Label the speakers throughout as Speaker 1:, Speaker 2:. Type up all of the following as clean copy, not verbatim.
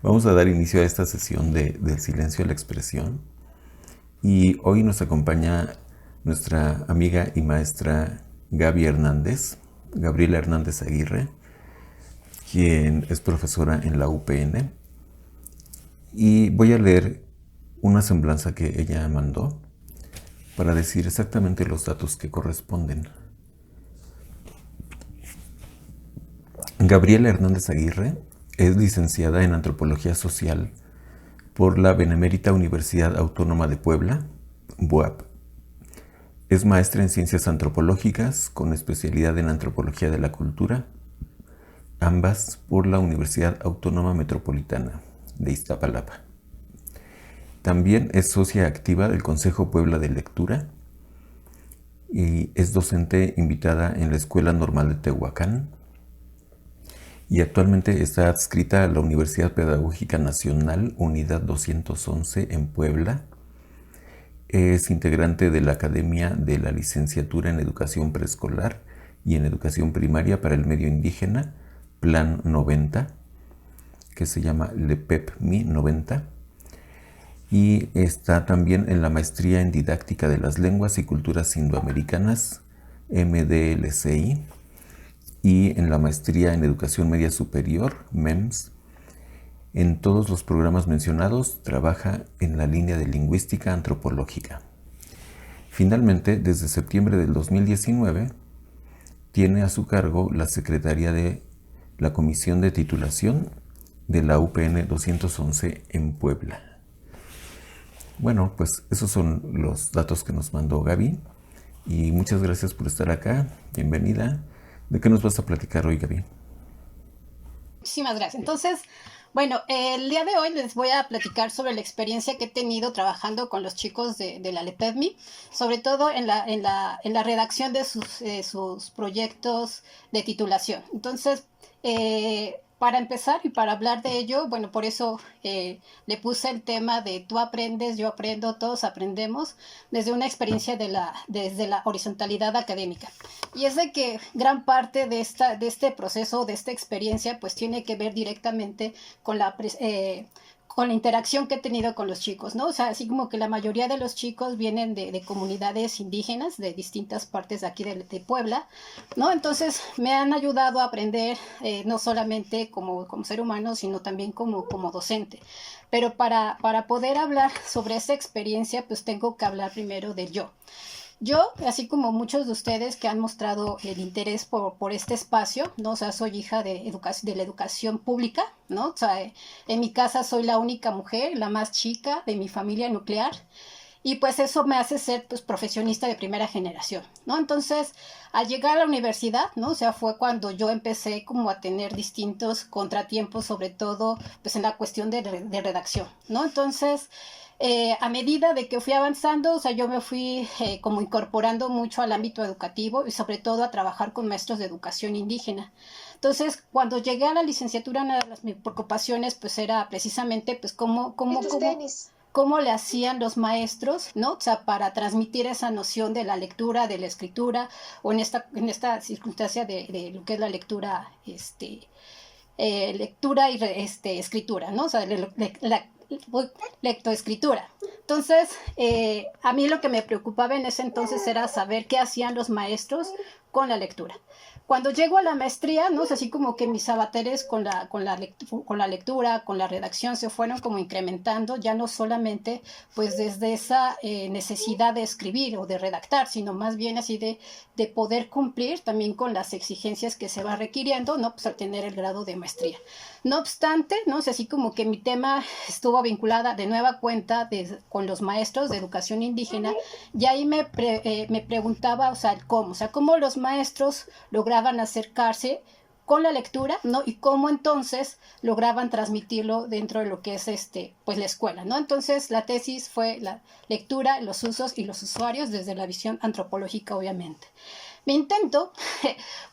Speaker 1: Vamos a dar inicio a esta sesión del silencio a la expresión y hoy nos acompaña nuestra amiga y maestra Gabriela Hernández Aguirre, quien es profesora en la UPN, y voy a leer una semblanza que ella mandó para decir exactamente los datos que corresponden. Gabriela Hernández Aguirre es licenciada en Antropología Social por la Benemérita Universidad Autónoma de Puebla, BUAP. Es maestra en Ciencias Antropológicas con especialidad en Antropología de la Cultura, ambas por la Universidad Autónoma Metropolitana de Iztapalapa. También es socia activa del Consejo Puebla de Lectura y es docente invitada en la Escuela Normal de Tehuacán, y actualmente está adscrita a la Universidad Pedagógica Nacional, Unidad 211 en Puebla. Es integrante de la Academia de la Licenciatura en Educación Preescolar y en Educación Primaria para el Medio Indígena, Plan 90, que se llama LEPEP-MI 90. Y está también en la Maestría en Didáctica de las Lenguas y Culturas Indoamericanas, MDLCI, y en la Maestría en Educación Media Superior, MEMS. En todos los programas mencionados trabaja en la línea de lingüística antropológica. Finalmente, desde septiembre del 2019, tiene a su cargo la Secretaría de la Comisión de Titulación de la UPN 211 en Puebla. Bueno, pues esos son los datos que nos mandó Gaby, y muchas gracias por estar acá. Bienvenida. ¿De qué nos vas a platicar hoy, Gaby?
Speaker 2: Muchísimas gracias. Entonces, bueno, el día de hoy les voy a platicar sobre la experiencia que he tenido trabajando con los chicos de la LEPEDMI, sobre todo en la redacción de sus proyectos de titulación. Entonces, para empezar y para hablar de ello, bueno, por eso le puse el tema de tú aprendes, yo aprendo, todos aprendemos, desde una experiencia desde la horizontalidad académica. Y es de que gran parte de este proceso, de esta experiencia, pues tiene que ver directamente con con la interacción que he tenido con los chicos, ¿no? O sea, así como que la mayoría de los chicos vienen de comunidades indígenas de distintas partes de aquí de Puebla, ¿no? Entonces me han ayudado a aprender no solamente como ser humano, sino también como docente. Pero para poder hablar sobre esa experiencia, pues tengo que hablar primero del yo. Yo, así como muchos de ustedes que han mostrado el interés por este espacio, ¿no? O sea, soy hija de la educación pública, ¿no? O sea, en mi casa soy la única mujer, la más chica de mi familia nuclear, y pues eso me hace ser pues profesionista de primera generación, ¿no? Entonces, al llegar a la universidad, ¿no? O sea, fue cuando yo empecé como a tener distintos contratiempos, sobre todo pues en la cuestión de redacción, ¿no? Entonces, a medida de que fui avanzando, o sea, yo me fui como incorporando mucho al ámbito educativo y sobre todo a trabajar con maestros de educación indígena. Entonces, cuando llegué a la licenciatura, una de mis preocupaciones pues era precisamente pues cómo le hacían los maestros, ¿no? O sea, para transmitir esa noción de la lectura, de la escritura, o en esta circunstancia de lo que es la lectura, lectura y escritura, ¿no? O sea, la lectoescritura. Entonces, a mí lo que me preocupaba en ese entonces era saber qué hacían los maestros con la lectura. Cuando llego a la maestría, ¿no? Es así como que mis avatares con la lectura, con la redacción, se fueron como incrementando, ya no solamente pues desde esa necesidad de escribir o de redactar, sino más bien así de poder cumplir también con las exigencias que se va requiriendo, ¿no? Pues al tener el grado de maestría. No obstante, ¿no? Es así como que mi tema estuvo vinculada de nueva cuenta con los maestros de educación indígena, y ahí me preguntaba, o sea, cómo los maestros lograban acercarse con la lectura, ¿no? Y cómo entonces lograban transmitirlo dentro de lo que es pues la escuela, ¿no? Entonces la tesis fue la lectura, los usos y los usuarios desde la visión antropológica, obviamente. Mi intento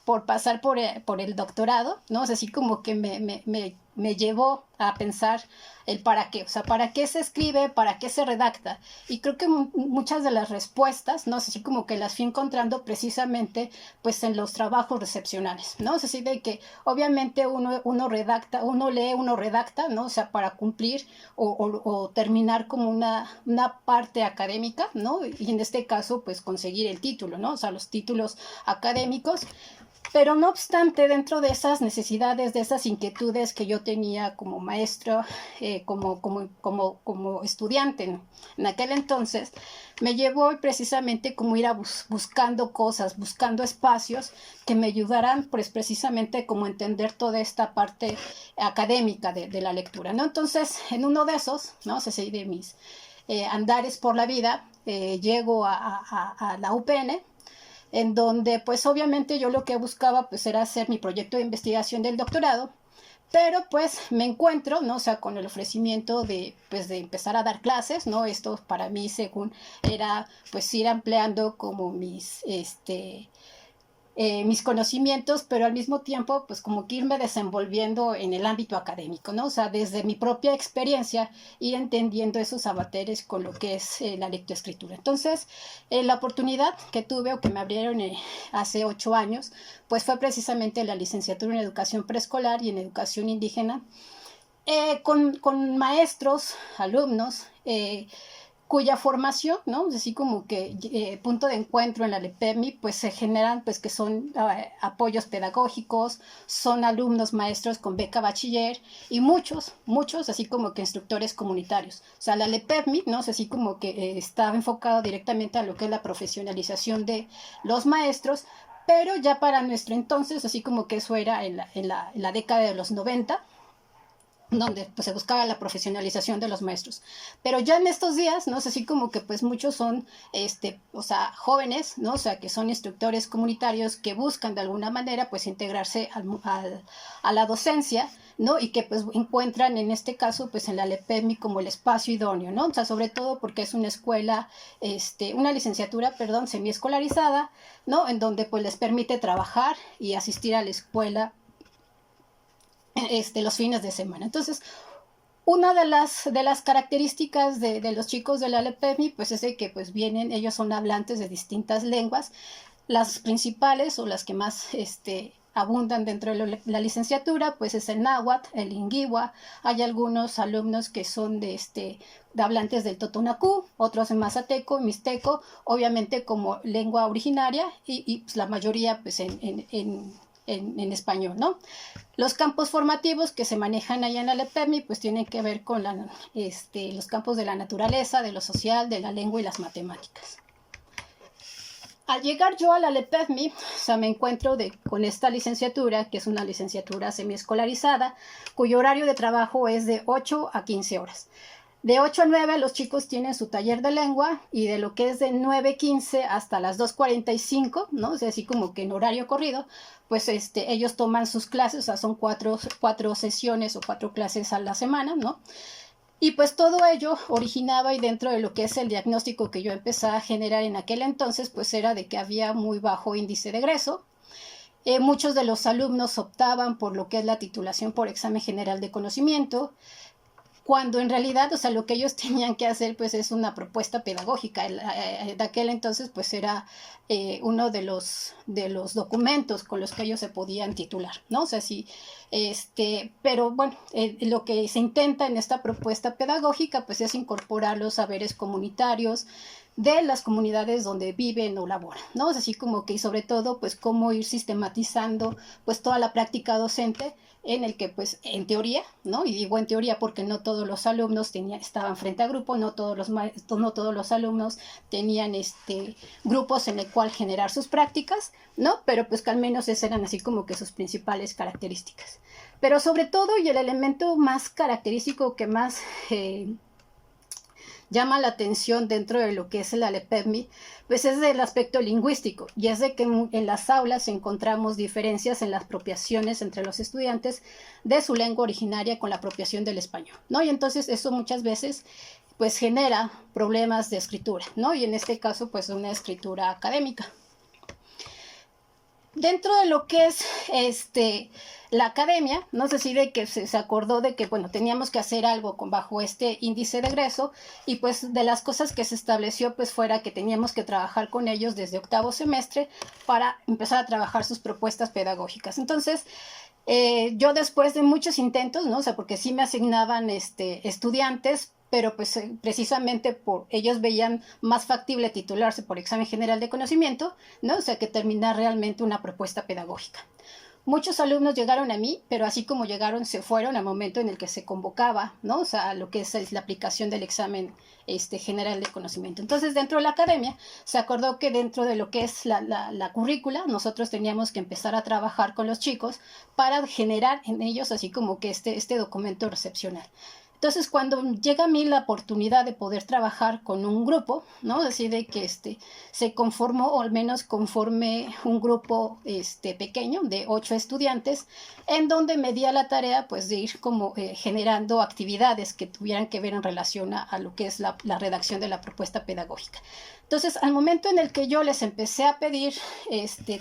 Speaker 2: por pasar por el doctorado, ¿no? O sea, así como que me llevó a pensar el para qué, o sea, para qué se escribe, para qué se redacta. Y creo que muchas de las respuestas, ¿no? Así como que las fui encontrando precisamente pues en los trabajos recepcionales, ¿no? Es así de que obviamente uno redacta, uno lee, uno redacta, ¿no? O sea, para cumplir o terminar como una parte académica, ¿no? Y en este caso pues conseguir el título, ¿no? O sea, los títulos académicos. Pero no obstante, dentro de esas necesidades, de esas inquietudes que yo tenía como maestro, como estudiante en aquel entonces, me llevó precisamente como ir buscando cosas, buscando espacios que me ayudaran pues precisamente como entender toda esta parte académica de la lectura, ¿no? Entonces, en uno de esos, ¿no? O sea, de mis andares por la vida, llego a la UPN, en donde pues obviamente yo lo que buscaba pues era hacer mi proyecto de investigación del doctorado, pero pues me encuentro, ¿no? O sea, con el ofrecimiento de, pues, de empezar a dar clases, ¿no? Esto para mí según era pues ir ampliando como mis conocimientos, pero al mismo tiempo, pues como que irme desenvolviendo en el ámbito académico, ¿no? O sea, desde mi propia experiencia, ir entendiendo esos avatares con lo que es la lectoescritura. Entonces, la oportunidad que tuve o que me abrieron hace 8 años, pues fue precisamente la licenciatura en educación preescolar y en educación indígena, con maestros, alumnos, cuya formación, ¿no? Así como que punto de encuentro en la LEPEMI, pues se generan, pues que son apoyos pedagógicos, son alumnos maestros con beca bachiller y muchos, así como que instructores comunitarios. O sea, la LEPEMI, ¿no? Así como que estaba enfocado directamente a lo que es la profesionalización de los maestros, pero ya para nuestro entonces, así como que eso era en la década de los 90, donde pues, se buscaba la profesionalización de los maestros. Pero ya en estos días, ¿no? Es así como que pues muchos son, o sea, jóvenes, ¿no? O sea, que son instructores comunitarios que buscan de alguna manera pues integrarse a la docencia, ¿no? Y que pues encuentran en este caso pues en la LEPEMI como el espacio idóneo, ¿no? O sea, sobre todo porque es una escuela, una licenciatura, perdón, semiescolarizada, ¿no? En donde pues les permite trabajar y asistir a la escuela los fines de semana. Entonces, una de las características de los chicos de la LEPEMI, pues es de que pues vienen, ellos son hablantes de distintas lenguas, las principales o las que más abundan dentro de la licenciatura, pues es el náhuatl, el lingüiwa, hay algunos alumnos que son de hablantes del totonacú, otros en mazateco, mixteco, obviamente como lengua originaria y pues, la mayoría pues en español, ¿no? Los campos formativos que se manejan allá en la LEPEMI pues tienen que ver con los campos de la naturaleza, de lo social, de la lengua y las matemáticas. Al llegar yo a la LEPEMI, o sea, me encuentro con esta licenciatura, que es una licenciatura semiescolarizada, cuyo horario de trabajo es de 8 a 15 horas. De 8 a 9 los chicos tienen su taller de lengua y de lo que es de 9:15 hasta las 2:45, ¿no? O sea, así como que en horario corrido, pues ellos toman sus clases, o sea, son cuatro sesiones o 4 clases a la semana, ¿no? Y pues todo ello originaba y dentro de lo que es el diagnóstico que yo empecé a generar en aquel entonces, pues era de que había muy bajo índice de egreso. Muchos de los alumnos optaban por lo que es la titulación por examen general de conocimiento, cuando en realidad, o sea, lo que ellos tenían que hacer, pues, es una propuesta pedagógica. De aquel entonces, pues, era uno de los documentos con los que ellos se podían titular, ¿no? O sea, sí, pero bueno, lo que se intenta en esta propuesta pedagógica, pues, es incorporar los saberes comunitarios de las comunidades donde viven o laboran, ¿no? Es así como que, y sobre todo, pues, cómo ir sistematizando, pues, toda la práctica docente en el que, pues, en teoría, ¿no? Y digo en teoría porque no todos los alumnos estaban frente a grupo, no todos los alumnos tenían grupos en el cual generar sus prácticas, ¿no? Pero pues que al menos esas eran así como que sus principales características. Pero sobre todo, y el elemento más característico que más llama la atención dentro de lo que es la LEPEMI, pues es el aspecto lingüístico, y es de que en las aulas encontramos diferencias en las apropiaciones entre los estudiantes de su lengua originaria con la apropiación del español, ¿no? Y entonces eso muchas veces pues genera problemas de escritura, ¿no? Y en este caso pues una escritura académica. dentro de lo que es la academia, no sé si de que se acordó de que, bueno, teníamos que hacer algo bajo este índice de egreso, y pues de las cosas que se estableció pues fuera que teníamos que trabajar con ellos desde octavo semestre para empezar a trabajar sus propuestas pedagógicas. Entonces, yo después de muchos intentos, ¿no? O sea, porque sí me asignaban estudiantes, pero pues precisamente por ellos veían más factible titularse por examen general de conocimiento, ¿no? O sea, que terminar realmente una propuesta pedagógica. Muchos alumnos llegaron a mí, pero así como llegaron, se fueron al momento en el que se convocaba, ¿no? O sea, lo que es la aplicación del examen general de conocimiento. Entonces, dentro de la academia, se acordó que dentro de lo que es la currícula, nosotros teníamos que empezar a trabajar con los chicos para generar en ellos así como que este documento recepcional. Entonces, cuando llega a mí la oportunidad de poder trabajar con un grupo, ¿no? Así de que se conformó, o al menos conforme un grupo pequeño de 8 estudiantes, en donde me di a la tarea pues de ir como generando actividades que tuvieran que ver en relación a lo que es la redacción de la propuesta pedagógica. Entonces, al momento en el que yo les empecé a pedir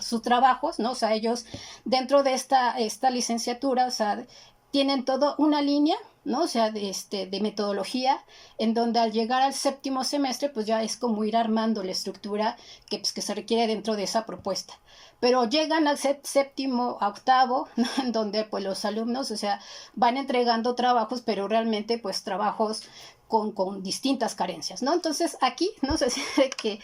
Speaker 2: sus trabajos, ¿no? O sea, ellos dentro de esta licenciatura, o sea, tienen toda una línea, ¿no? O sea, de metodología, en donde al llegar al séptimo semestre, pues ya es como ir armando la estructura que se requiere dentro de esa propuesta. Pero llegan al séptimo, a octavo, ¿no? En donde pues los alumnos, o sea, van entregando trabajos, pero realmente pues trabajos con distintas carencias, ¿no? Entonces aquí, no sé si que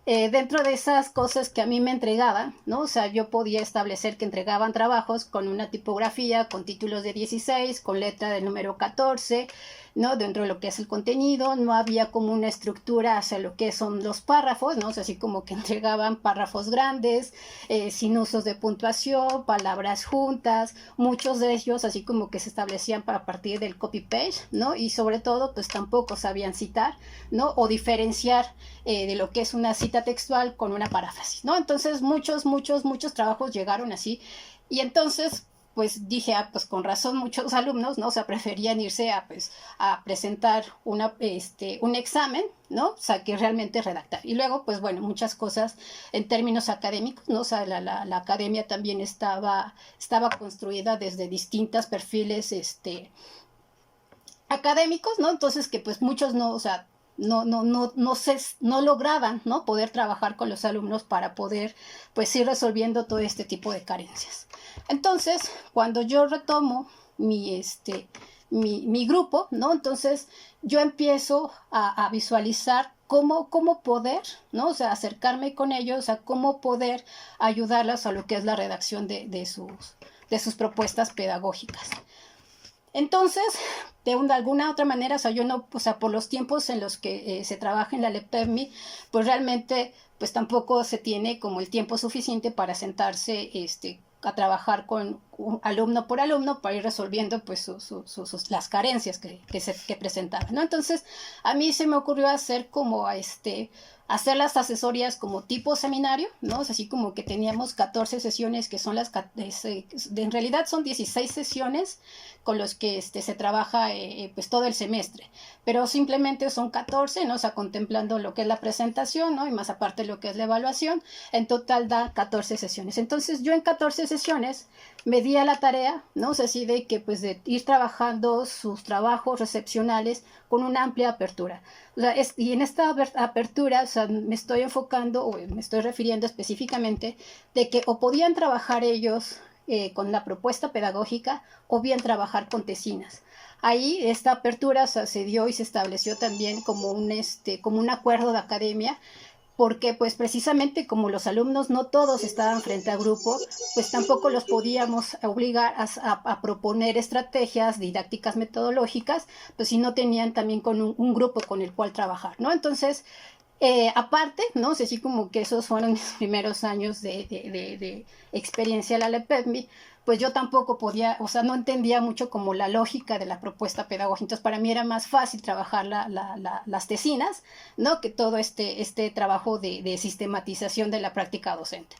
Speaker 2: dentro de esas cosas que a mí me entregaban, ¿no? O sea, yo podía establecer que entregaban trabajos con una tipografía, con títulos de 16, con letra del número 14, ¿no? Dentro de lo que es el contenido, no había como una estructura hacia lo que son los párrafos, ¿no? O sea, así como que entregaban párrafos grandes, sin usos de puntuación, palabras juntas, muchos de ellos así como que se establecían para partir del copy-paste, ¿no? Y sobre todo, pues tampoco sabían citar, ¿no? O diferenciar de lo que es una cita textual con una paráfrasis, ¿no? Entonces, muchos trabajos llegaron así, y entonces pues dije, pues con razón muchos alumnos, ¿no? O sea, preferían irse a presentar un examen, ¿no? O sea, que realmente redactar. Y luego, pues bueno, muchas cosas en términos académicos, ¿no? O sea, la academia también estaba construida desde distintos perfiles, académicos, ¿no? Entonces que pues muchos no, o sea, no lograban, ¿no? Poder trabajar con los alumnos para poder pues ir resolviendo todo este tipo de carencias. Entonces, cuando yo retomo mi grupo, ¿no? Entonces yo empiezo a visualizar cómo poder, ¿no? O sea, acercarme con ellos, a cómo poder ayudarlos a lo que es la redacción de sus propuestas pedagógicas. Entonces, de alguna otra manera, o sea, yo no, o sea, por los tiempos en los que se trabaja en la LEPEVMI, pues realmente, pues tampoco se tiene como el tiempo suficiente para sentarse, a trabajar con alumno por alumno para ir resolviendo pues las carencias que presentaban, ¿no? Entonces a mí se me ocurrió hacer como hacer las asesorías como tipo seminario, ¿no? O sea, así como que teníamos 14 sesiones que son en realidad son 16 sesiones con los que se trabaja pues todo el semestre, pero simplemente son 14, ¿no? O sea, contemplando lo que es la presentación, ¿no? Y más aparte lo que es la evaluación, en total da 14 sesiones. Entonces yo en 14 sesiones me di a la tarea, ¿no? O sea, así de que pues de ir trabajando sus trabajos recepcionales con una amplia apertura. O sea, y en esta apertura, o sea, me estoy enfocando o me estoy refiriendo específicamente de que o podían trabajar ellos con la propuesta pedagógica o bien trabajar con tesinas. Ahí esta apertura, o sea, se dio y se estableció también como un acuerdo de academia, porque pues precisamente como los alumnos no todos estaban frente al grupo, pues tampoco los podíamos obligar a proponer estrategias didácticas metodológicas, pues si no tenían también con un grupo con el cual trabajar, ¿no? Entonces, aparte, ¿no? O sea, así como que esos fueron mis primeros años de experiencia en la LEPEVMI, pues yo tampoco podía, o sea, no entendía mucho como la lógica de la propuesta pedagógica. Entonces, para mí era más fácil trabajar las tesinas, ¿no? Que todo este trabajo de sistematización de la práctica docente.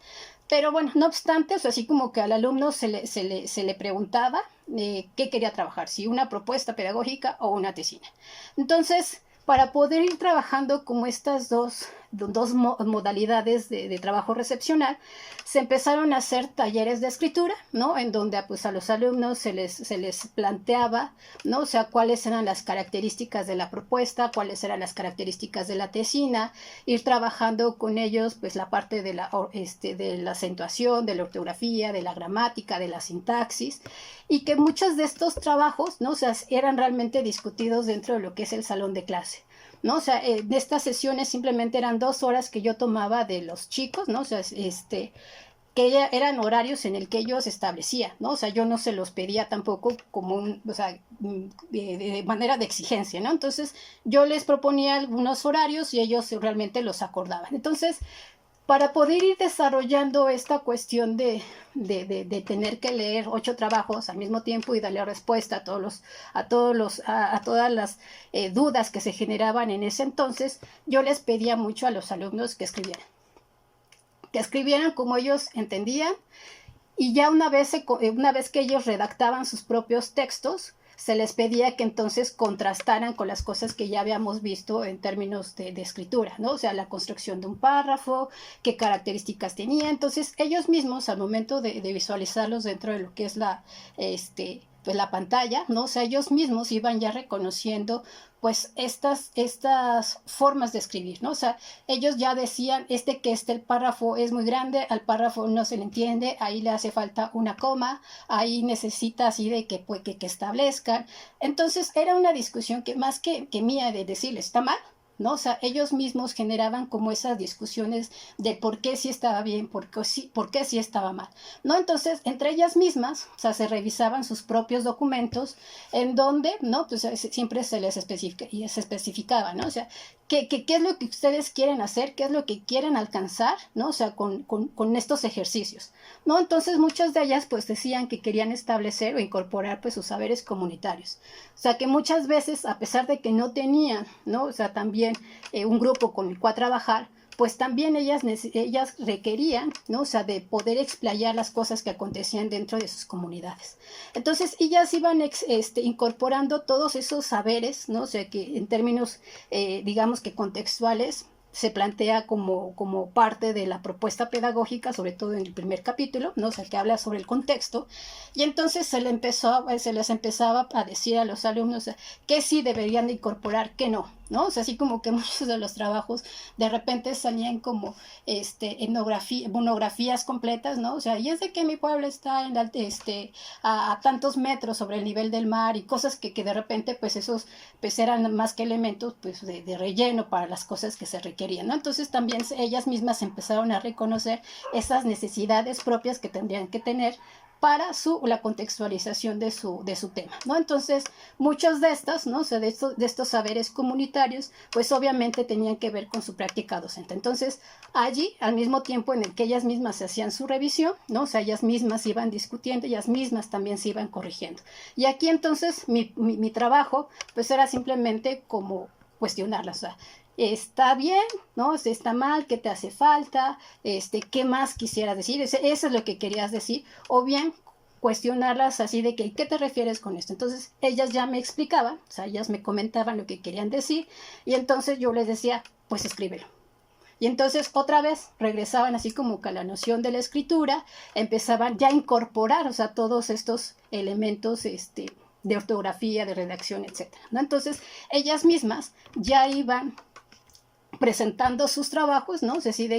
Speaker 2: Pero bueno, no obstante, o sea, así como que al alumno se le preguntaba qué quería trabajar, si una propuesta pedagógica o una tesina. Entonces, para poder ir trabajando como estas dos dos modalidades de trabajo recepcional, se empezaron a hacer talleres de escritura, ¿no? En donde pues a los alumnos se les planteaba, ¿no? O sea, cuáles eran las características de la propuesta, cuáles eran las características de la tesina, ir trabajando con ellos pues la parte de la acentuación, de la ortografía, de la gramática, de la sintaxis, y que muchos de estos trabajos, ¿no? O sea, eran realmente discutidos dentro de lo que es el salón de clase, ¿no? O sea, de estas sesiones simplemente eran 2 horas que yo tomaba de los chicos, ¿no? O sea, que eran horarios en el que ellos establecían, ¿no? O sea, yo no se los pedía tampoco como o sea, de manera de exigencia, ¿no? Entonces, yo les proponía algunos horarios y ellos realmente los acordaban. Entonces, para poder ir desarrollando esta cuestión de tener que leer 8 trabajos al mismo tiempo y darle respuesta a todas las dudas que se generaban en ese entonces, yo les pedía mucho a los alumnos que escribieran como ellos entendían, y ya una vez que ellos redactaban sus propios textos, se les pedía que entonces contrastaran con las cosas que ya habíamos visto en términos de escritura, ¿no? O sea, la construcción de un párrafo, qué características tenía. Entonces, ellos mismos, al momento de visualizarlos dentro de lo que es pues la pantalla, ¿no? O sea, ellos mismos iban ya reconociendo pues estas formas de escribir, ¿no? O sea, ellos ya decían, el párrafo es muy grande, al párrafo no se le entiende, ahí le hace falta una coma, ahí necesita así de que establezcan. Entonces, era una discusión que más que mía de decirle, está mal, ¿no? O sea, ellos mismos generaban como esas discusiones de por qué sí estaba bien, por qué sí estaba mal, ¿no? Entonces, entre ellas mismas, o sea, se revisaban sus propios documentos en donde, ¿no? Pues siempre se les especificaba, ¿no? O sea, ¿qué es lo que ustedes quieren hacer? ¿Qué es lo que quieren alcanzar? ¿No? O sea, con estos ejercicios, ¿no? Entonces, muchas de ellas, pues, decían que querían establecer o incorporar, pues, sus saberes comunitarios. O sea, que muchas veces, a pesar de que no tenían, ¿no? O sea, también un grupo con el cual trabajar, pues también ellas requerían, ¿no? O sea, de poder explayar las cosas que acontecían dentro de sus comunidades. Entonces, ellas iban incorporando todos esos saberes, ¿no? O sea, que en términos, digamos que contextuales, se plantea como parte de la propuesta pedagógica, sobre todo en el primer capítulo, ¿no? O sea, que habla sobre el contexto, y entonces se les empezaba a decir a los alumnos que sí deberían de incorporar, que no, ¿no? O sea, así como que muchos de los trabajos de repente salían como monografías completas, ¿no? O sea, y es de que mi pueblo está a tantos metros sobre el nivel del mar, y cosas que de repente pues esos pues eran más que elementos pues de relleno para las cosas que se requerían, ¿no? Entonces también ellas mismas empezaron a reconocer esas necesidades propias que tendrían que tener para la contextualización de su tema, ¿no? Entonces, muchos de estos, ¿no? O sea, de estos saberes comunitarios, pues obviamente tenían que ver con su práctica docente. Entonces, allí, al mismo tiempo en el que ellas mismas se hacían su revisión, ¿no? O sea, ellas mismas iban discutiendo, ellas mismas también se iban corrigiendo. Y aquí entonces mi trabajo, pues era simplemente como cuestionarlas, o sea, está bien, ¿no? Está mal, ¿qué te hace falta? ¿Qué más quisieras decir? Eso es lo que querías decir, o bien cuestionarlas así de que, ¿qué te refieres con esto? Entonces, ellas ya me explicaban, o sea, ellas me comentaban lo que querían decir, y entonces yo les decía, pues escríbelo. Y entonces otra vez regresaban así como que a la noción de la escritura, empezaban ya a incorporar, o sea, todos estos elementos, de ortografía, de redacción, etcétera, ¿no? Entonces, ellas mismas ya iban presentando sus trabajos, ¿no? Es decir,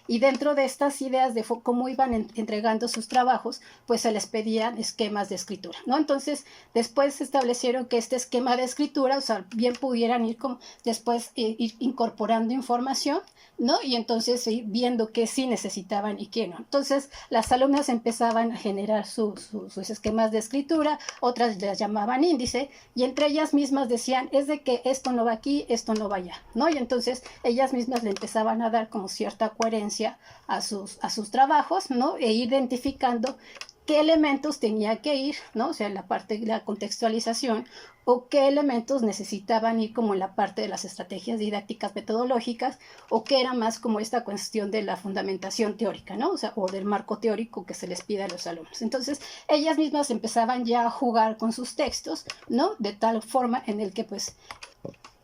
Speaker 2: y dentro de estas ideas de cómo iban entregando sus trabajos, pues se les pedían esquemas de escritura, ¿no? Entonces, después se establecieron que este esquema de escritura, o sea, bien pudieran ir después ir incorporando información, ¿no? Y entonces ir viendo qué sí necesitaban y qué no. Entonces, las alumnas empezaban a generar sus esquemas de escritura, otras las llamaban índice, y entre ellas mismas decían, es de que esto no va aquí, esto no va allá, ¿no? Y entonces ellas mismas le empezaban a dar como cierta coherencia a sus trabajos, ¿no? E identificando qué elementos tenía que ir, ¿no? O sea, en la parte de la contextualización, o qué elementos necesitaban ir como en la parte de las estrategias didácticas metodológicas, o qué era más como esta cuestión de la fundamentación teórica, ¿no? O sea, o del marco teórico que se les pide a los alumnos. Entonces, ellas mismas empezaban ya a jugar con sus textos, ¿no? De tal forma en el que, pues,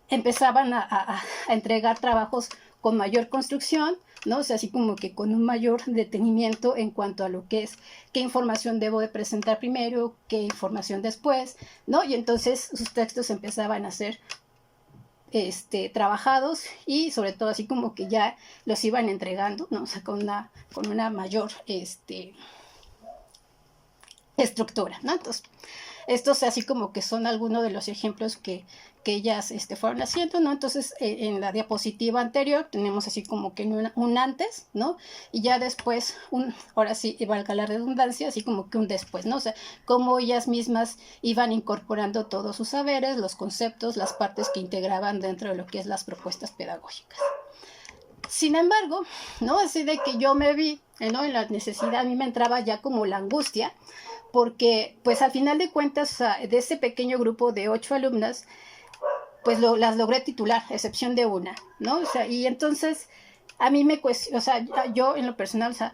Speaker 2: empezaban a entregar trabajos con mayor construcción, ¿no? O sea, así como que con un mayor detenimiento en cuanto a lo que es qué información debo de presentar primero, qué información después, ¿no? Y entonces sus textos empezaban a ser trabajados y sobre todo así como que ya los iban entregando, ¿no? O sea, con una mayor estructura, ¿no? Entonces, estos así como que son algunos de los ejemplos que ellas fueron haciendo, ¿no? Entonces, en la diapositiva anterior tenemos así como que un antes, ¿no? Y ya después, ahora sí, valga la redundancia, así como que un después, ¿no? O sea, cómo ellas mismas iban incorporando todos sus saberes, los conceptos, las partes que integraban dentro de lo que es las propuestas pedagógicas. Sin embargo, ¿no? Así de que yo me vi, ¿no? En la necesidad, a mí me entraba ya como la angustia, porque pues al final de cuentas, de ese pequeño grupo de 8 alumnas, pues las logré titular, a excepción de una, ¿no? O sea, y entonces a mí o sea, yo en lo personal, o sea,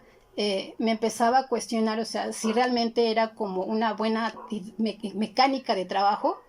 Speaker 2: me empezaba a cuestionar, o sea, si realmente era como una buena mecánica de trabajo,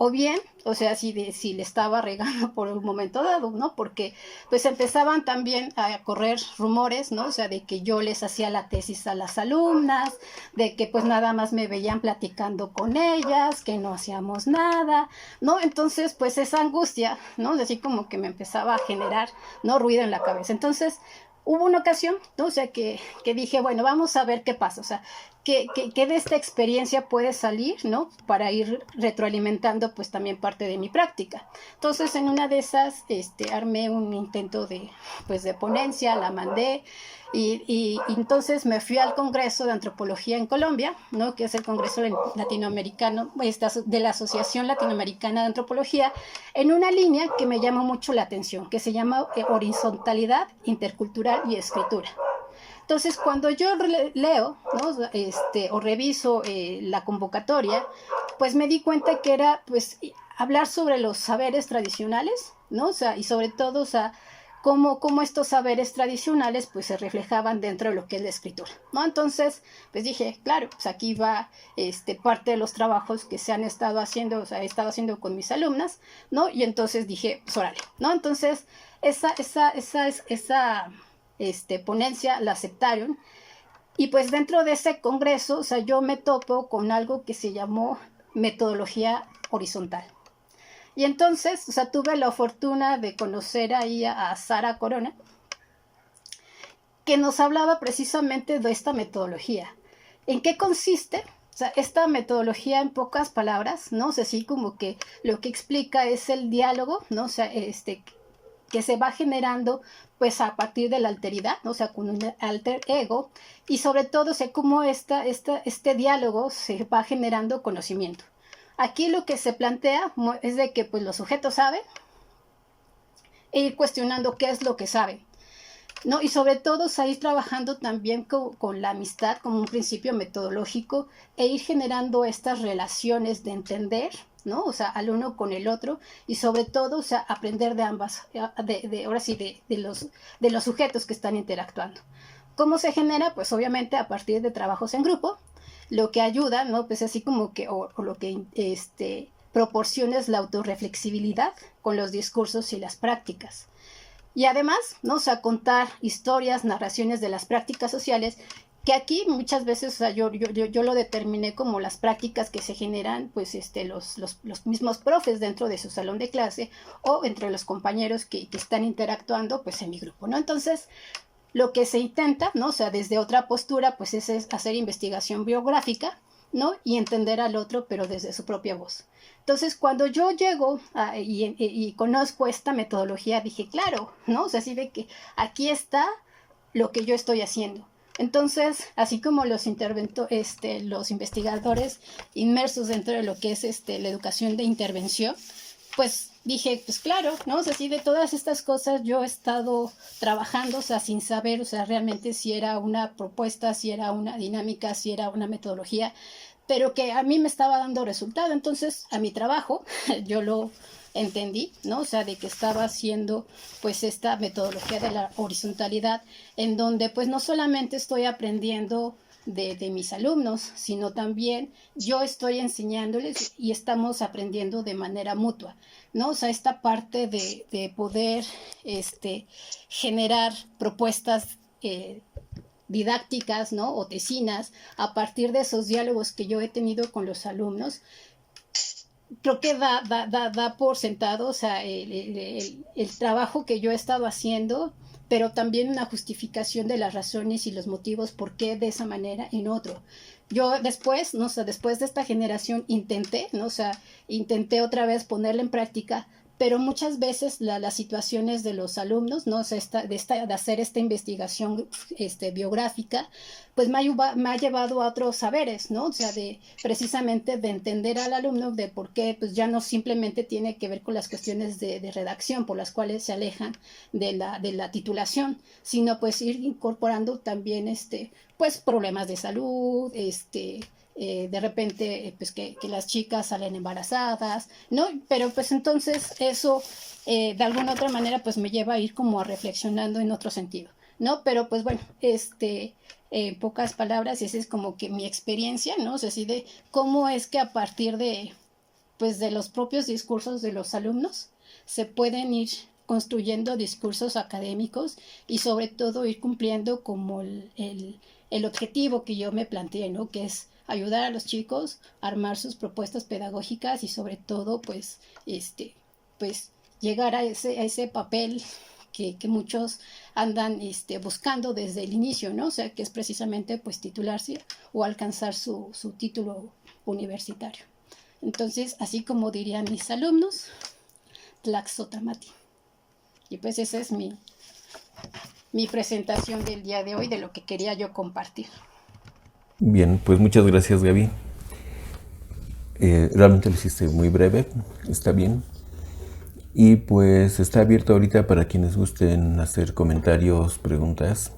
Speaker 2: o bien, o sea, si le estaba regando por un momento dado, ¿no? Porque pues empezaban también a correr rumores, ¿no? O sea, de que yo les hacía la tesis a las alumnas, de que pues nada más me veían platicando con ellas, que no hacíamos nada, ¿no? Entonces, pues esa angustia, ¿no? Así como que me empezaba a generar, ¿no? Ruido en la cabeza. Entonces, hubo una ocasión, ¿no? O sea, que dije, bueno, vamos a ver qué pasa, o sea, qué de esta experiencia puede salir, ¿no? Para ir retroalimentando, pues, también parte de mi práctica. Entonces, en una de esas, armé un intento pues, de ponencia, la mandé, y entonces me fui al Congreso de Antropología en Colombia, ¿no? Que es el Congreso Latinoamericano, de la Asociación Latinoamericana de Antropología, en una línea que me llamó mucho la atención, que se llama horizontalidad, intercultural y escritura. Entonces, cuando yo leo, ¿no? O reviso la convocatoria, pues me di cuenta que era, pues, hablar sobre los saberes tradicionales, ¿no? O sea, y sobre todo, o sea, cómo estos saberes tradicionales pues se reflejaban dentro de lo que es la escritura, ¿no? Entonces, pues dije, claro, pues aquí va parte de los trabajos que se han estado haciendo, o sea, he estado haciendo con mis alumnas, ¿no? Y entonces dije, pues órale, ¿no? Entonces, esa ponencia la aceptaron y pues dentro de ese congreso, o sea, yo me topo con algo que se llamó metodología horizontal. Y entonces, o sea, tuve la fortuna de conocer ahí a Sara Corona, que nos hablaba precisamente de esta metodología. ¿En qué consiste? O sea, esta metodología en pocas palabras, ¿no? O sea, así como que lo que explica es el diálogo, ¿no? O sea, que se va generando pues a partir de la alteridad, ¿no? O sea, con un alter ego, y sobre todo, o sea, cómo este diálogo se va generando conocimiento. Aquí lo que se plantea es de que pues, los sujetos saben e ir cuestionando qué es lo que saben, ¿no? Y sobre todo o sea, ir trabajando también con la amistad como un principio metodológico e ir generando estas relaciones de entender, ¿no? O sea, al uno con el otro y sobre todo, o sea, aprender de ambas, ahora sí, de los sujetos que están interactuando. ¿Cómo se genera? Pues obviamente a partir de trabajos en grupo, lo que ayuda, ¿no? Pues así como que, o lo que proporciona es la autorreflexibilidad con los discursos y las prácticas. Y además, ¿no? O sea, contar historias, narraciones de las prácticas sociales, que aquí muchas veces, o sea, yo lo determiné como las prácticas que se generan, pues, los mismos profes dentro de su salón de clase o entre los compañeros que están interactuando, pues, en mi grupo, ¿no? Entonces, lo que se intenta, ¿no? O sea, desde otra postura, pues es hacer investigación biográfica, ¿no? Y entender al otro, pero desde su propia voz. Entonces, cuando yo llego y conozco esta metodología, dije, claro, ¿no? O sea, así de que aquí está lo que yo estoy haciendo. Entonces, así como los investigadores inmersos dentro de lo que es la educación de intervención, pues dije, pues claro, ¿no? O sea, sí, de todas estas cosas yo he estado trabajando, o sea, sin saber, o sea, realmente si era una propuesta, si era una dinámica, si era una metodología, pero que a mí me estaba dando resultado. Entonces, a mi trabajo, yo lo entendí, ¿no? O sea, de que estaba haciendo, pues, esta metodología de la horizontalidad, en donde, pues, no solamente estoy aprendiendo de mis alumnos, sino también yo estoy enseñándoles y estamos aprendiendo de manera mutua, ¿no? O sea, esta parte de poder generar propuestas didácticas, ¿no? O tesinas, a partir de esos diálogos que yo he tenido con los alumnos, creo que da por sentado, o sea, el trabajo que yo he estado haciendo, pero también una justificación de las razones y los motivos por qué de esa manera y no otro. Yo después, no sé, después de esta generación intenté, ¿no? O sea, intenté otra vez ponerla en práctica, pero muchas veces las situaciones de los alumnos, ¿no? O sea, de hacer esta investigación biográfica, pues me ha llevado a otros saberes, ¿no? O sea, precisamente de entender al alumno de por qué, pues ya no simplemente tiene que ver con las cuestiones de redacción por las cuales se alejan de la titulación, sino pues ir incorporando también, pues problemas de salud, de repente pues que las chicas salen embarazadas, ¿no? Pero pues entonces eso de alguna otra manera pues me lleva a ir como a reflexionando en otro sentido, ¿no? Pero pues bueno, en pocas palabras, esa es como que mi experiencia, ¿no? O sea, así de cómo es que a partir pues de los propios discursos de los alumnos se pueden ir construyendo discursos académicos y sobre todo ir cumpliendo como el objetivo que yo me planteé, ¿no? Que es ayudar a los chicos a armar sus propuestas pedagógicas y sobre todo, pues, pues llegar a ese papel que muchos andan buscando desde el inicio, ¿no? O sea, que es precisamente pues titularse o alcanzar su título universitario. Entonces, así como dirían mis alumnos, Tlaxotamati. Y pues esa es mi presentación del día de hoy, de lo que quería yo compartir.
Speaker 1: Bien, pues muchas gracias, Gaby. Realmente lo hiciste muy breve, está bien. Y pues está abierto ahorita para quienes gusten hacer comentarios, preguntas.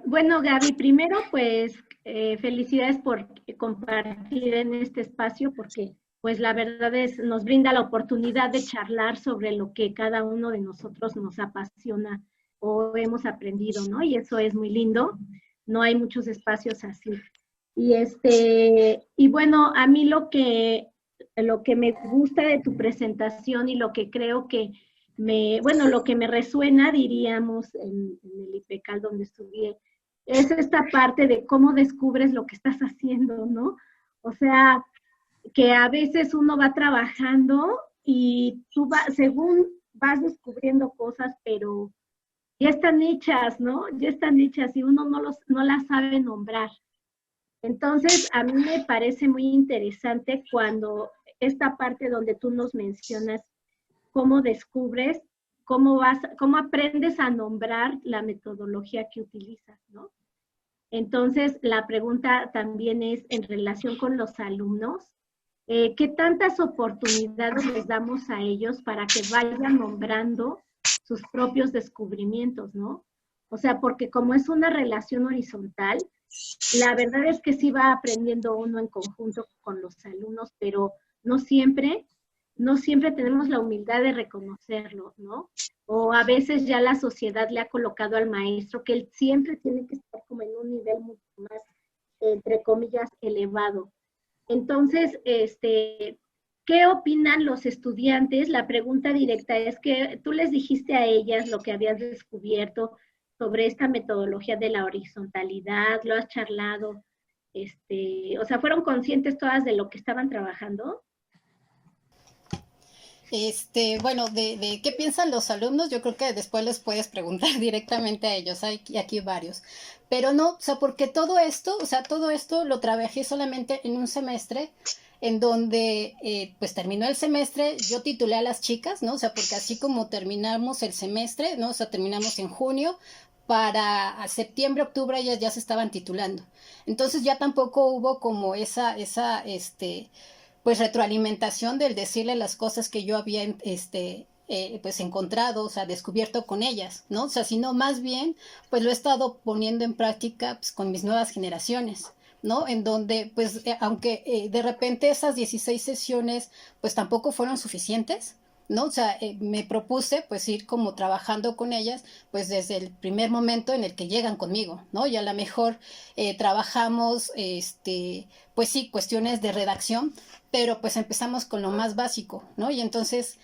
Speaker 3: Bueno, Gaby, primero, pues felicidades por compartir en este espacio, porque pues la verdad nos brinda la oportunidad de charlar sobre lo que cada uno de nosotros nos apasiona o hemos aprendido, ¿no? Y eso es muy lindo. No hay muchos espacios así. Y bueno, a mí lo que me gusta de tu presentación y lo que creo que lo que me resuena, diríamos, en el IPECAL donde estudié, es esta parte de cómo descubres lo que estás haciendo, ¿no? O sea, que a veces uno va trabajando y según vas descubriendo cosas, pero ya están hechas, ¿no? Ya están hechas y uno no las sabe nombrar. Entonces, a mí me parece muy interesante cuando esta parte donde tú nos mencionas cómo descubres, cómo aprendes a nombrar la metodología que utilizas, ¿no? Entonces, la pregunta también es en relación con los alumnos, ¿qué tantas oportunidades les damos a ellos para que vayan nombrando sus propios descubrimientos, ¿no? O sea, porque como es una relación horizontal, la verdad es que sí va aprendiendo uno en conjunto con los alumnos, pero no siempre tenemos la humildad de reconocerlo, ¿no? O a veces ya la sociedad le ha colocado al maestro que él siempre tiene que estar como en un nivel mucho más, entre comillas, elevado. Entonces, ¿qué opinan los estudiantes? La pregunta directa es que tú les dijiste a ellas lo que habías descubierto sobre esta metodología de la horizontalidad, lo has charlado, o sea, ¿fueron conscientes todas de lo que estaban trabajando?
Speaker 2: Bueno, de qué piensan los alumnos, yo creo que después les puedes preguntar directamente a ellos, hay aquí varios. Pero no, o sea, porque todo esto lo trabajé solamente en un semestre en donde pues terminó el semestre, yo titulé a las chicas, ¿no? O sea, porque así como terminamos el semestre, ¿no? O sea, terminamos en junio, para septiembre, octubre ellas ya se estaban titulando. Entonces ya tampoco hubo como esa pues retroalimentación del decirle las cosas que yo había pues encontrado, o sea, descubierto con ellas, ¿no? O sea, sino más bien, pues lo he estado poniendo en práctica pues, con mis nuevas generaciones, ¿no? En donde, pues, aunque de repente esas 16 sesiones, pues tampoco fueron suficientes, ¿no? O sea, me propuse pues ir como trabajando con ellas pues desde el primer momento en el que llegan conmigo, ¿no? Y a lo mejor trabajamos, pues sí, cuestiones de redacción, pero pues empezamos con lo más básico, ¿no? Y entonces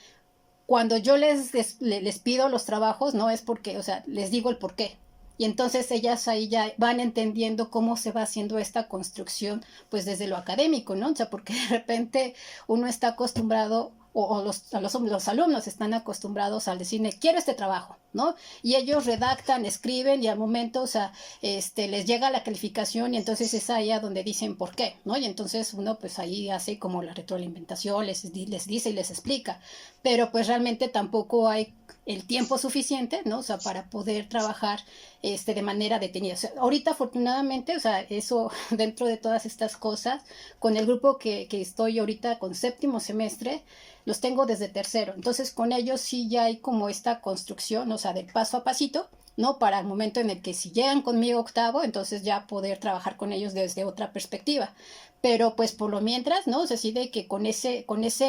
Speaker 2: cuando yo les pido los trabajos, no es porque, o sea, les digo el por qué. Y entonces ellas ahí ya van entendiendo cómo se va haciendo esta construcción, pues desde lo académico, ¿no? O sea, porque de repente uno está acostumbrado, o los alumnos están acostumbrados al decirme, quiero este trabajo, ¿no? Y ellos redactan, escriben y al momento, o sea, les llega la calificación y entonces es ahí a donde dicen por qué, ¿no? Y entonces uno pues ahí hace como la retroalimentación, les dice y les explica, pero pues realmente tampoco hay el tiempo suficiente, ¿no? O sea, para poder trabajar de manera detenida. O sea, ahorita afortunadamente, o sea, eso dentro de todas estas cosas, con el grupo que estoy ahorita con séptimo semestre, los tengo desde tercero. Entonces con ellos sí ya hay como esta construcción, o sea, de paso a pasito, ¿no? Para el momento en el que si llegan conmigo octavo, entonces ya poder trabajar con ellos desde otra perspectiva. Pero pues por lo mientras, ¿no? O sea, así de que con ese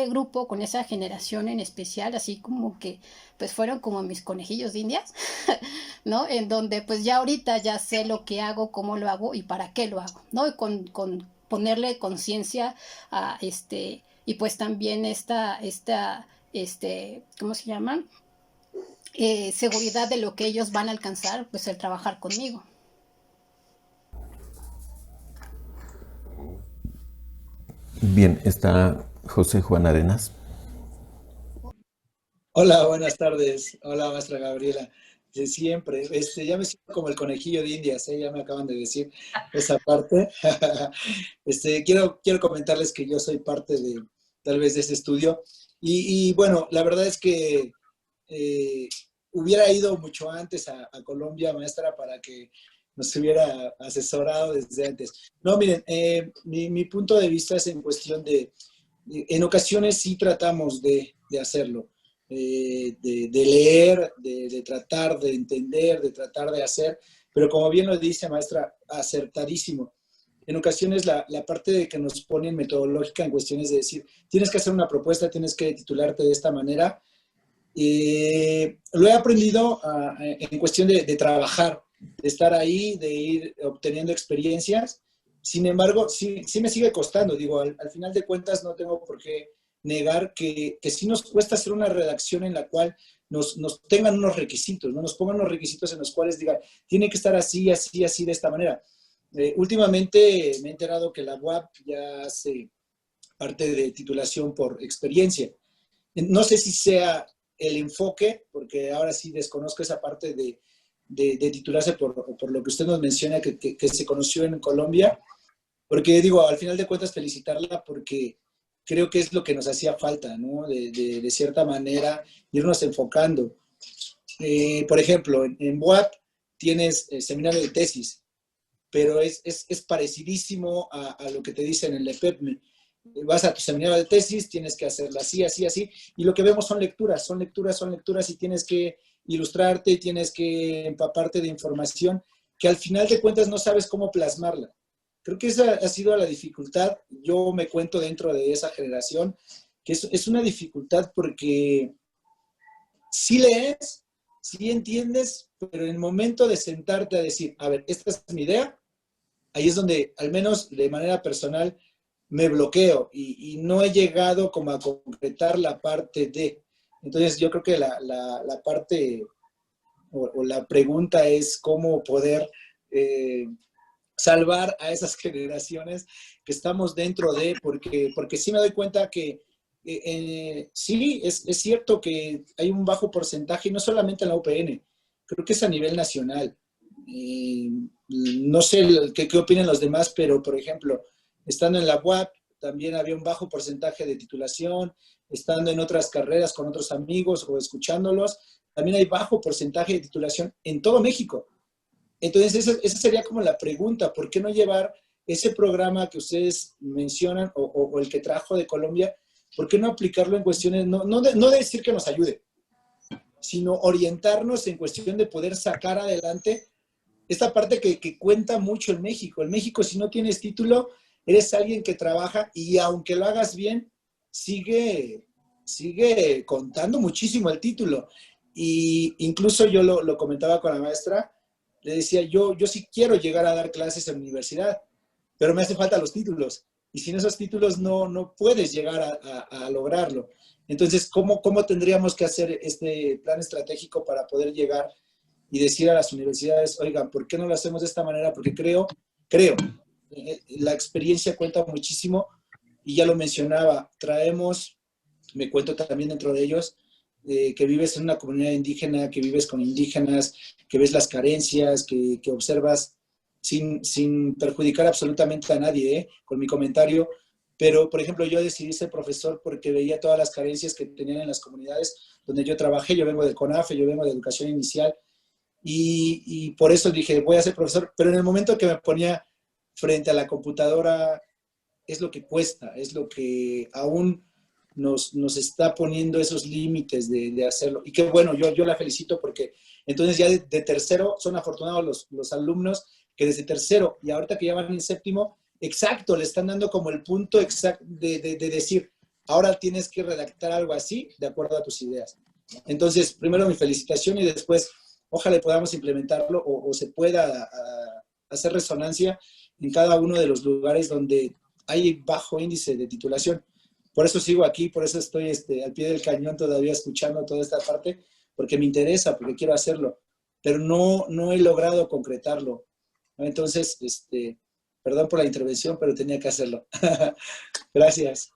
Speaker 2: grupo, con esa generación en especial, así como que pues fueron como mis conejillos de indias, ¿no? En donde pues ya ahorita ya sé lo que hago, cómo lo hago y para qué lo hago, ¿no? Y con ponerle conciencia a y pues también ¿cómo se llama? Seguridad de lo que ellos van a alcanzar, pues el trabajar conmigo.
Speaker 1: Bien, está José Juan Arenas.
Speaker 4: Hola, buenas tardes. Hola, maestra Gabriela. De siempre. Ya me siento como el conejillo de Indias, ¿eh? Ya me acaban de decir esa parte. Quiero comentarles que yo soy parte de, tal vez, de este estudio. Bueno, la verdad es que eh, hubiera ido mucho antes a Colombia, maestra, para que nos hubiera asesorado desde antes. No, miren, mi punto de vista es en cuestión en ocasiones sí tratamos de hacerlo, de leer, de tratar de entender, de tratar de hacer, pero como bien lo dice maestra, acertadísimo. En ocasiones la parte de que nos ponen metodológica en cuestiones de decir, tienes que hacer una propuesta, tienes que titularte de esta manera, lo he aprendido en cuestión de trabajar, de estar ahí, de ir obteniendo experiencias. Sin embargo, sí me sigue costando. Digo, al final de cuentas no tengo por qué negar que sí nos cuesta hacer una redacción en la cual nos tengan unos requisitos, ¿no? Nos pongan unos requisitos en los cuales digan, tiene que estar así, así, así, de esta manera. Últimamente me he enterado que la UAP ya hace parte de titulación por experiencia. No sé si sea el enfoque, porque ahora sí desconozco esa parte de titularse por lo que usted nos menciona, que se conoció en Colombia, porque digo, al final de cuentas felicitarla porque creo que es lo que nos hacía falta, ¿no? De cierta manera, irnos enfocando. Por ejemplo, en BUAP tienes seminario de tesis, pero es parecidísimo a lo que te dicen en el EPEP. Vas a tu seminario de tesis, tienes que hacerla así, así, así, y lo que vemos son lecturas, son lecturas, son lecturas, y tienes que ilustrarte, y tienes que empaparte de información que al final de cuentas no sabes cómo plasmarla. Creo que esa ha sido la dificultad. Yo me cuento dentro de esa generación, que es una dificultad porque sí lees, sí entiendes, pero en el momento de sentarte a decir, a ver, esta es mi idea, ahí es donde, al menos de manera personal, me bloqueo y no he llegado como a concretar la parte de. Entonces yo creo que la parte o la pregunta es cómo poder salvar a esas generaciones que estamos dentro de, porque sí me doy cuenta que sí, es cierto que hay un bajo porcentaje, y no solamente en la UPN, creo que es a nivel nacional. No sé qué opinan los demás, pero por ejemplo, estando en la UAP, también había un bajo porcentaje de titulación, estando en otras carreras con otros amigos o escuchándolos, también hay bajo porcentaje de titulación en todo México. Entonces, esa sería como la pregunta, ¿por qué no llevar ese programa que ustedes mencionan o el que trajo de Colombia, por qué no aplicarlo en cuestiones, no de decir que nos ayude, sino orientarnos en cuestión de poder sacar adelante esta parte que cuenta mucho en México. En México, si no tienes título, eres alguien que trabaja y aunque lo hagas bien, sigue sigue contando muchísimo el título. Y incluso yo lo comentaba con la maestra, le decía, yo sí quiero llegar a dar clases en universidad, pero me hace falta los títulos. Y sin esos títulos no puedes llegar a lograrlo. Entonces, ¿cómo tendríamos que hacer este plan estratégico para poder llegar y decir a las universidades, oigan, ¿por qué no lo hacemos de esta manera? Porque creo, la experiencia cuenta muchísimo y ya lo mencionaba, me cuento también dentro de ellos, que vives en una comunidad indígena, que vives con indígenas, que ves las carencias, que observas sin perjudicar absolutamente a nadie, con mi comentario. Pero, por ejemplo, yo decidí ser profesor porque veía todas las carencias que tenían en las comunidades donde yo trabajé. Yo vengo de CONAFE, yo vengo de educación inicial, y por eso dije, voy a ser profesor. Pero en el momento que me ponía frente a la computadora, es lo que cuesta, es lo que aún nos está poniendo esos límites de hacerlo. Y qué bueno, yo la felicito porque entonces ya de tercero son afortunados los alumnos que desde tercero y ahorita que ya van en séptimo, exacto, le están dando como el punto exacto de decir, ahora tienes que redactar algo así de acuerdo a tus ideas. Entonces, primero mi felicitación y después, ojalá podamos implementarlo o se pueda hacer resonancia en cada uno de los lugares donde hay bajo índice de titulación. Por eso sigo aquí, por eso estoy al pie del cañón todavía escuchando toda esta parte, porque me interesa, porque quiero hacerlo, pero no he logrado concretarlo. Entonces, perdón por la intervención, pero tenía que hacerlo. Gracias.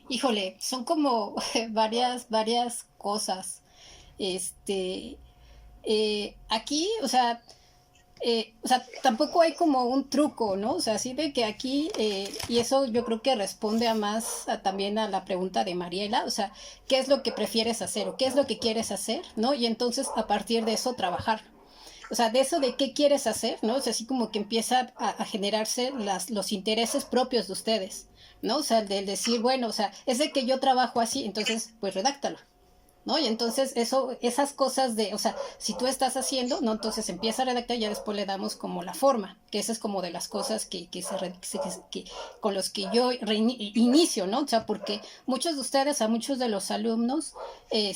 Speaker 2: Híjole, son como varias cosas. Este, Aquí, tampoco hay como un truco, ¿no? O sea, sí de que aquí, y eso yo creo que responde también a la pregunta de Mariela, o sea, ¿qué es lo que prefieres hacer o qué es lo que quieres hacer, ¿no? Y entonces a partir de eso trabajar. O sea, de eso de qué quieres hacer, ¿no? O sea, así como que empieza a generarse los intereses propios de ustedes, ¿no? O sea, del decir, bueno, o sea, es de que yo trabajo así, entonces, pues redáctalo, ¿no? Y entonces esas cosas o sea, si tú estás haciendo, ¿no? Entonces empieza a redactar y ya después le damos como la forma, que esa es como de las cosas con los que yo inicio, ¿no? O sea, porque muchos de ustedes, a muchos de los alumnos, eh,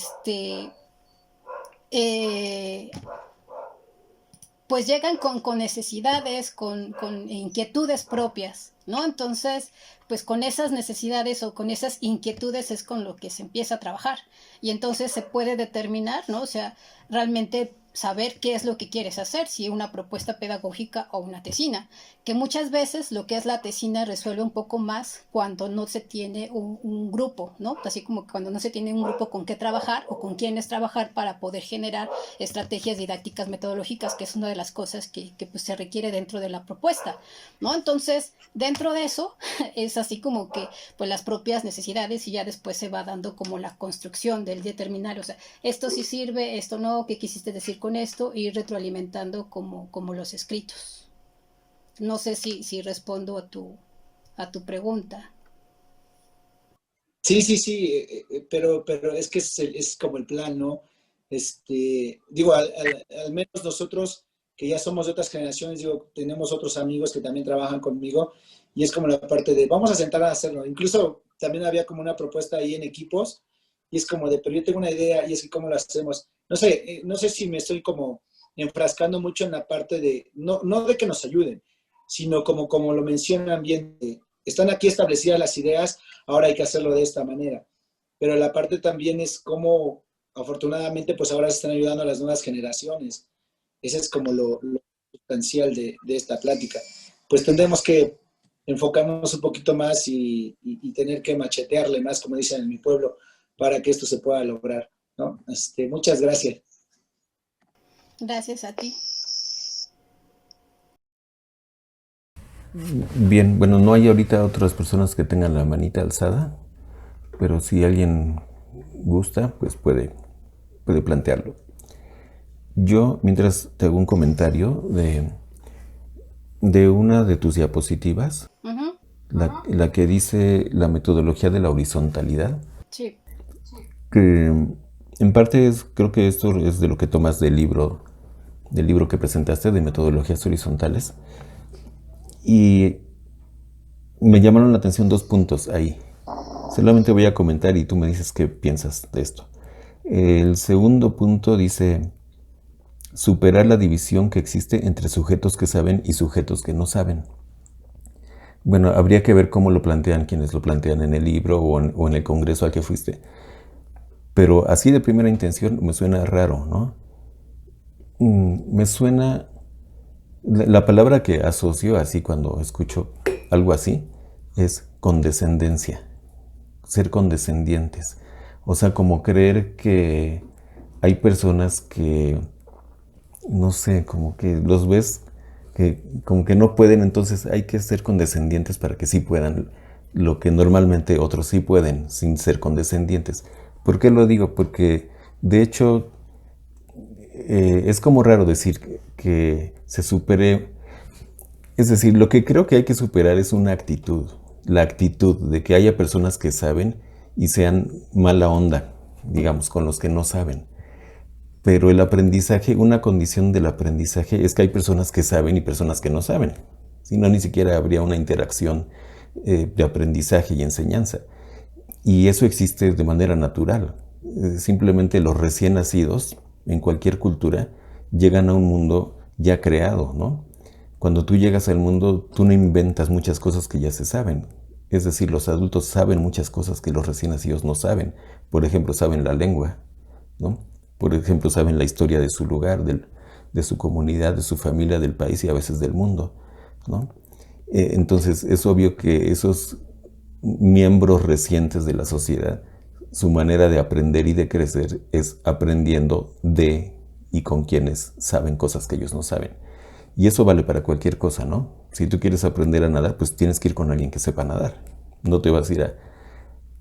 Speaker 2: pues llegan con necesidades, con inquietudes propias, ¿no? Entonces, pues con esas necesidades o con esas inquietudes es con lo que se empieza a trabajar. Y entonces se puede determinar, ¿no? O sea, realmente saber qué es lo que quieres hacer, si una propuesta pedagógica o una tesina, que muchas veces lo que es la tesina resuelve un poco más cuando no se tiene un grupo, ¿no? Así como cuando no se tiene un grupo con qué trabajar o con quiénes trabajar para poder generar estrategias didácticas metodológicas, que es una de las cosas que pues, se requiere dentro de la propuesta, ¿no? Entonces, dentro de eso es así como que pues las propias necesidades y ya después se va dando como la construcción del determinar, o sea, esto sí sirve, esto no, ¿qué quisiste decir con esto? Y retroalimentando como los escritos. No sé si respondo a tu pregunta.
Speaker 4: Sí, pero es que es como el plan, ¿no? Digo, al menos nosotros que ya somos de otras generaciones, digo, tenemos otros amigos que también trabajan conmigo y es como la parte de, vamos a sentar a hacerlo. Incluso también había como una propuesta ahí en equipos y es como de, pero yo tengo una idea y es que cómo lo hacemos. No sé si me estoy como enfrascando mucho en la parte de, no de que nos ayuden, sino como lo mencionan bien, están aquí establecidas las ideas, ahora hay que hacerlo de esta manera. Pero la parte también es cómo, afortunadamente, pues ahora se están ayudando a las nuevas generaciones. Ese es como lo sustancial de esta plática. Pues tendremos que enfocarnos un poquito más y tener que machetearle más, como dicen en mi pueblo, para que esto se pueda lograr, ¿no? Muchas gracias.
Speaker 2: Gracias a ti.
Speaker 1: Bien, bueno, no hay ahorita otras personas que tengan la manita alzada, pero si alguien gusta, pues puede plantearlo. Yo, mientras te hago un comentario de una de tus diapositivas, la que dice la metodología de la horizontalidad,
Speaker 2: sí,
Speaker 1: que en parte creo que esto es de lo que tomas del libro que presentaste de metodologías horizontales. Y me llamaron la atención dos puntos ahí. Solamente voy a comentar y tú me dices qué piensas de esto. El segundo punto dice superar la división que existe entre sujetos que saben y sujetos que no saben. Bueno, habría que ver cómo lo plantean quienes lo plantean en el libro o en el congreso al que fuiste. Pero así de primera intención me suena raro, ¿no? Me suena la palabra que asocio así cuando escucho algo así es condescendencia, ser condescendientes. O sea, como creer que hay personas que, no sé, como que los ves que como que no pueden, entonces hay que ser condescendientes para que sí puedan lo que normalmente otros sí pueden sin ser condescendientes. ¿Por qué lo digo? Porque de hecho es como raro decir que se supere. Es decir, lo que creo que hay que superar es una actitud, la actitud de que haya personas que saben y sean mala onda, digamos, con los que no saben. Pero el aprendizaje, una condición del aprendizaje es que hay personas que saben y personas que no saben. Si no, ni siquiera habría una interacción de aprendizaje y enseñanza. Y eso existe de manera natural. Simplemente los recién nacidos, en cualquier cultura, llegan a un mundo ya creado, ¿no? Cuando tú llegas al mundo, tú no inventas muchas cosas que ya se saben. Es decir, los adultos saben muchas cosas que los recién nacidos no saben. Por ejemplo, saben la lengua, ¿no? Por ejemplo, saben la historia de su lugar, de su comunidad, de su familia, del país y a veces del mundo, ¿no? Entonces, es obvio que esos miembros recientes de la sociedad, su manera de aprender y de crecer es aprendiendo de y con quienes saben cosas que ellos no saben. Y eso vale para cualquier cosa, ¿no? Si tú quieres aprender a nadar, pues tienes que ir con alguien que sepa nadar. No te vas a ir a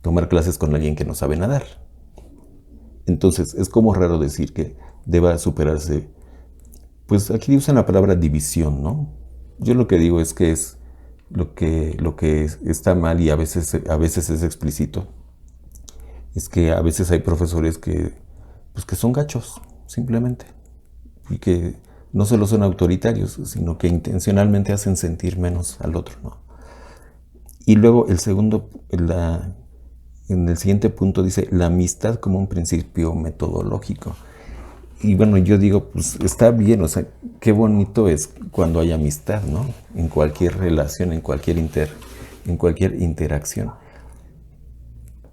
Speaker 1: tomar clases con alguien que no sabe nadar. Entonces, es como raro decir que deba superarse. Pues aquí usan la palabra división, ¿no? Yo lo que digo es que es lo que está mal y a veces es explícito. Es que a veces hay profesores pues que son gachos, simplemente. Y que no solo son autoritarios, sino que intencionalmente hacen sentir menos al otro, ¿no? Y luego el segundo, en el siguiente punto dice la amistad como un principio metodológico. Y bueno, yo digo, pues está bien, o sea, qué bonito es cuando hay amistad, ¿no? En cualquier relación, en cualquier interacción.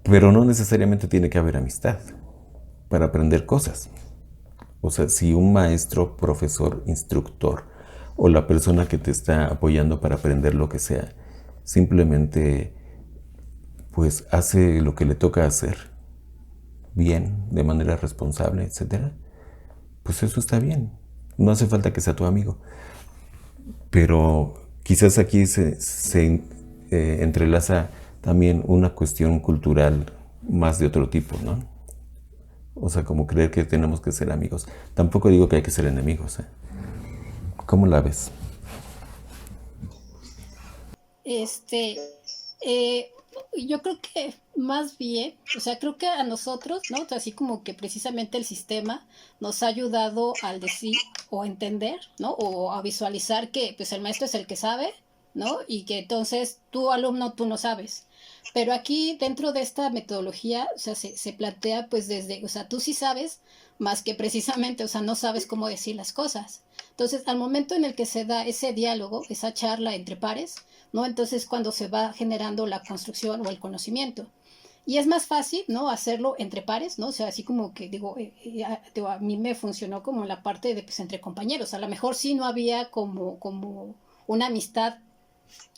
Speaker 1: Pero no necesariamente tiene que haber amistad para aprender cosas. O sea, si un maestro, profesor, instructor o la persona que te está apoyando para aprender lo que sea, simplemente pues hace lo que le toca hacer bien, de manera responsable, etcétera, pues eso está bien. No hace falta que sea tu amigo. Pero quizás aquí se entrelaza también una cuestión cultural más de otro tipo, ¿no? O sea, como creer que tenemos que ser amigos. Tampoco digo que hay que ser enemigos, ¿eh? ¿Cómo la ves?
Speaker 2: Este, eh, yo creo que más bien, o sea, creo que a nosotros, ¿no? O sea, así como que precisamente el sistema nos ha ayudado al decir o entender, ¿no? O a visualizar que pues el maestro es el que sabe, ¿no? Y que entonces tú alumno, tú no sabes. Pero aquí dentro de esta metodología, o sea, se plantea pues desde, o sea, tú sí sabes, más que precisamente, o sea, no sabes cómo decir las cosas. Entonces, al momento en el que se da ese diálogo, esa charla entre pares, ¿no? Entonces, cuando se va generando la construcción o el conocimiento. Y es más fácil, ¿no? Hacerlo entre pares, ¿no? O sea, así como que digo, a mí me funcionó como la parte de, pues, entre compañeros. A lo mejor sí no había como una amistad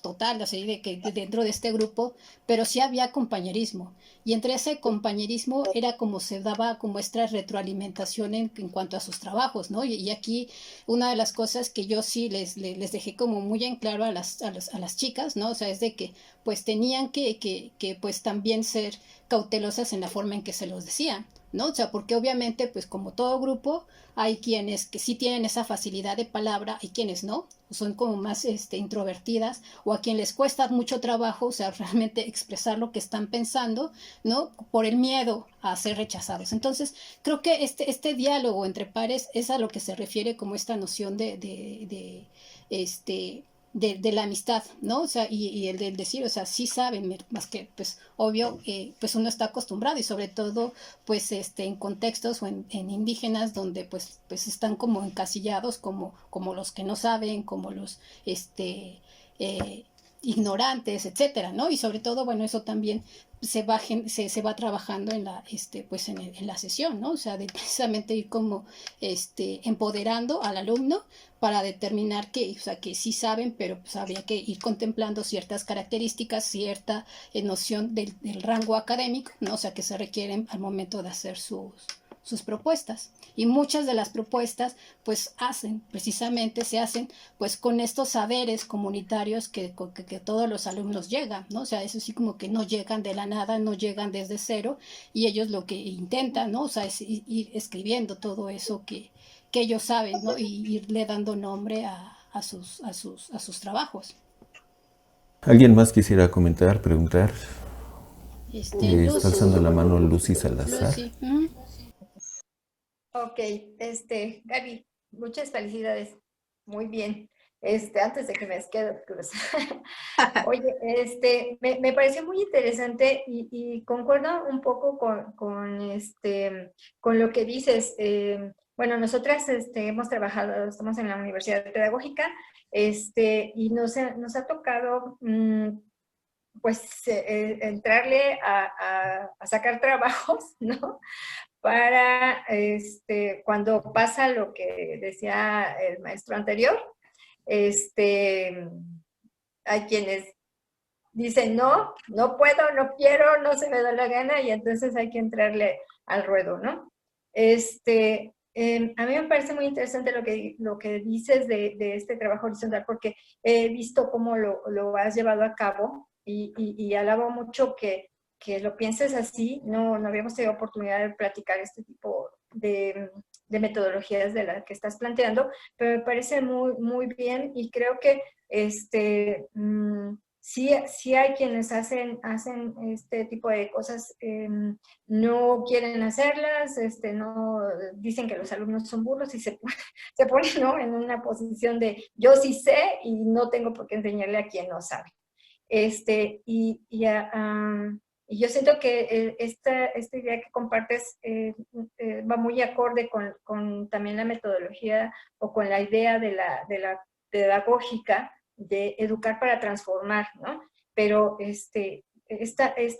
Speaker 2: total, así de que dentro de este grupo, pero sí había compañerismo. Y entre ese compañerismo era como se daba como esta retroalimentación en cuanto a sus trabajos, ¿no? Y aquí una de las cosas que yo sí les dejé como muy en claro a las chicas, ¿no? O sea, es de que pues tenían que pues también ser cautelosas en la forma en que se los decían, ¿no? O sea, porque obviamente pues como todo grupo hay quienes que sí tienen esa facilidad de palabra y quienes no, son como más introvertidas o a quien les cuesta mucho trabajo, o sea, realmente expresar lo que están pensando, ¿no? Por el miedo a ser rechazados. Entonces, creo que este diálogo entre pares es a lo que se refiere como esta noción de de la amistad, ¿no? O sea, y el del decir, o sea, sí saben, más que, pues, obvio, pues uno está acostumbrado y sobre todo, pues, en contextos o en indígenas donde, pues están como encasillados como los que no saben, como los, eh, ignorantes, etcétera, ¿no? Y sobre todo, bueno, eso también se va trabajando en la, pues en la sesión, ¿no? O sea, de precisamente ir como, empoderando al alumno para determinar que, o sea, que sí saben, pero pues habría que ir contemplando ciertas características, cierta noción del rango académico, ¿no? O sea, que se requieren al momento de hacer sus propuestas. Y muchas de las propuestas, pues precisamente se hacen, pues con estos saberes comunitarios que todos los alumnos llegan, ¿no? O sea, eso sí como que no llegan de la nada, no llegan desde cero, y ellos lo que intentan, ¿no? O sea, es ir escribiendo todo eso que ellos saben, ¿no? Y irle dando nombre a sus trabajos.
Speaker 1: ¿Alguien más quisiera comentar, preguntar? Está
Speaker 2: Lucy.
Speaker 1: alzando la mano Lucy Salazar.
Speaker 2: Lucy.
Speaker 5: Ok, Gaby, muchas felicidades. Muy bien. Antes de que me quede cruz. Oye, me pareció muy interesante y concuerdo un poco con lo que dices. Bueno, nosotras hemos trabajado, estamos en la Universidad Pedagógica, y nos ha tocado pues entrarle a sacar trabajos, ¿no? Para cuando pasa lo que decía el maestro anterior, hay quienes dicen no, no puedo, no quiero, no se me da la gana, y entonces hay que entrarle al ruedo, ¿no? A mí me parece muy interesante lo que dices de este trabajo horizontal, porque he visto cómo lo has llevado a cabo y alabo mucho que lo pienses así. No habíamos tenido oportunidad de platicar este tipo de metodologías de las que estás planteando, pero me parece muy, muy bien y creo que sí hay quienes hacen este tipo de cosas, no quieren hacerlas, no dicen que los alumnos son burros y se ponen, ¿no?, en una posición de yo sí sé y no tengo por qué enseñarle a quien no sabe. Y yo siento que esta idea que compartes va muy acorde con también la metodología o con la idea de la pedagógica de educar para transformar, ¿no? Pero esta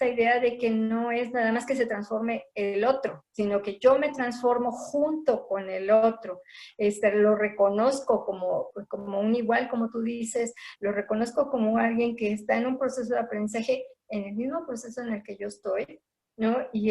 Speaker 5: idea de que no es nada más que se transforme el otro, sino que yo me transformo junto con el otro, lo reconozco como un igual, como tú dices, lo reconozco como alguien que está en un proceso de aprendizaje, en el mismo proceso en el que yo estoy, ¿no? Y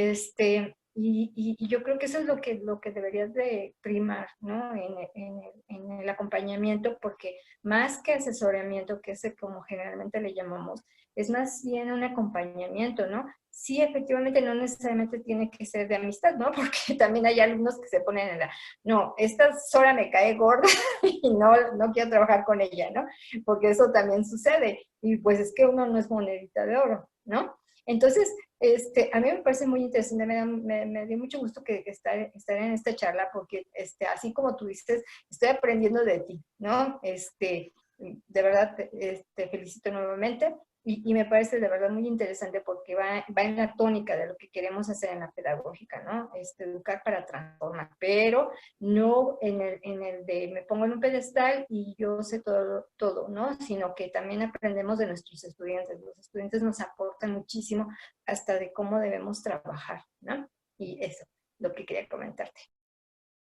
Speaker 5: yo creo que eso es lo que deberías de primar, ¿no? En el acompañamiento, porque más que asesoramiento, que es como generalmente le llamamos, es más bien un acompañamiento, ¿no? Sí, efectivamente, no necesariamente tiene que ser de amistad, ¿no? Porque también hay alumnos que se ponen en no, esta Sora me cae gorda y no quiero trabajar con ella, ¿no? Porque eso también sucede. Y pues es que uno no es monedita de oro, ¿no? Entonces, a mí me parece muy interesante, me dio mucho gusto que estar en esta charla, porque así como tú dices, estoy aprendiendo de ti, ¿no? De verdad, te felicito nuevamente y me parece de verdad muy interesante porque va en la tónica de lo que queremos hacer en la pedagógica, ¿no? Educar para transformar, pero no en el de me pongo en un pedestal y yo sé todo, ¿no? Sino que también aprendemos de nuestros estudiantes. Los estudiantes nos aportan muchísimo hasta de cómo debemos trabajar, ¿no? Y eso, lo que quería comentarte.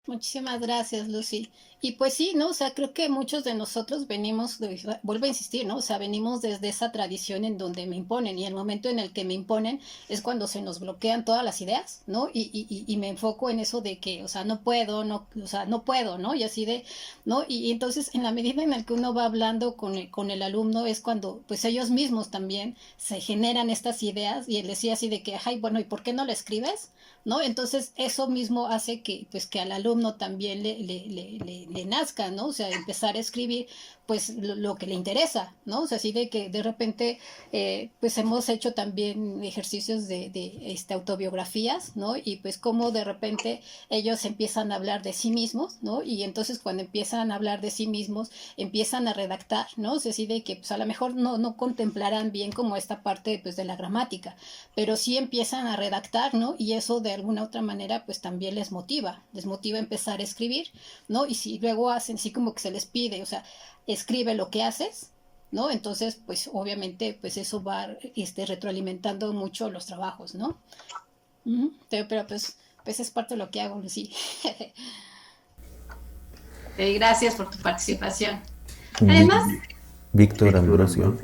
Speaker 2: Muchísimas gracias, Lucy. Y pues sí, ¿no? O sea, creo que muchos de nosotros venimos, vuelvo a insistir, ¿no? O sea, venimos desde esa tradición en donde me imponen y el momento en el que me imponen es cuando se nos bloquean todas las ideas, ¿no? Y me enfoco en eso de que, o sea, no puedo, o sea, no puedo, ¿no? Y así de, ¿no? Y entonces en la medida en la que uno va hablando con el alumno es cuando, pues ellos mismos también se generan estas ideas y él decía así de que, ay, bueno, ¿y por qué no lo escribes? ¿No? Entonces eso mismo hace que, pues, que al alumno alumno también le nazca, ¿no? O sea, empezar a escribir pues lo que le interesa, ¿no? O sea, así de que de repente pues hemos hecho también ejercicios de autobiografías, ¿no? Y pues como de repente ellos empiezan a hablar de sí mismos, ¿no? Y entonces cuando empiezan a hablar de sí mismos, empiezan a redactar, ¿no? O sea, así de que pues a lo mejor no contemplarán bien como esta parte pues de la gramática, pero sí empiezan a redactar, ¿no? Y eso de alguna otra manera pues también les motiva a empezar a escribir, ¿no? Y si luego hacen, sí como que se les pide, o sea, escribe lo que haces, ¿no? Entonces, pues obviamente, pues eso va retroalimentando mucho los trabajos, ¿no? Pero pues es parte de lo que hago, sí.
Speaker 6: Gracias por tu participación. Además,
Speaker 1: Víctor Ambrosio.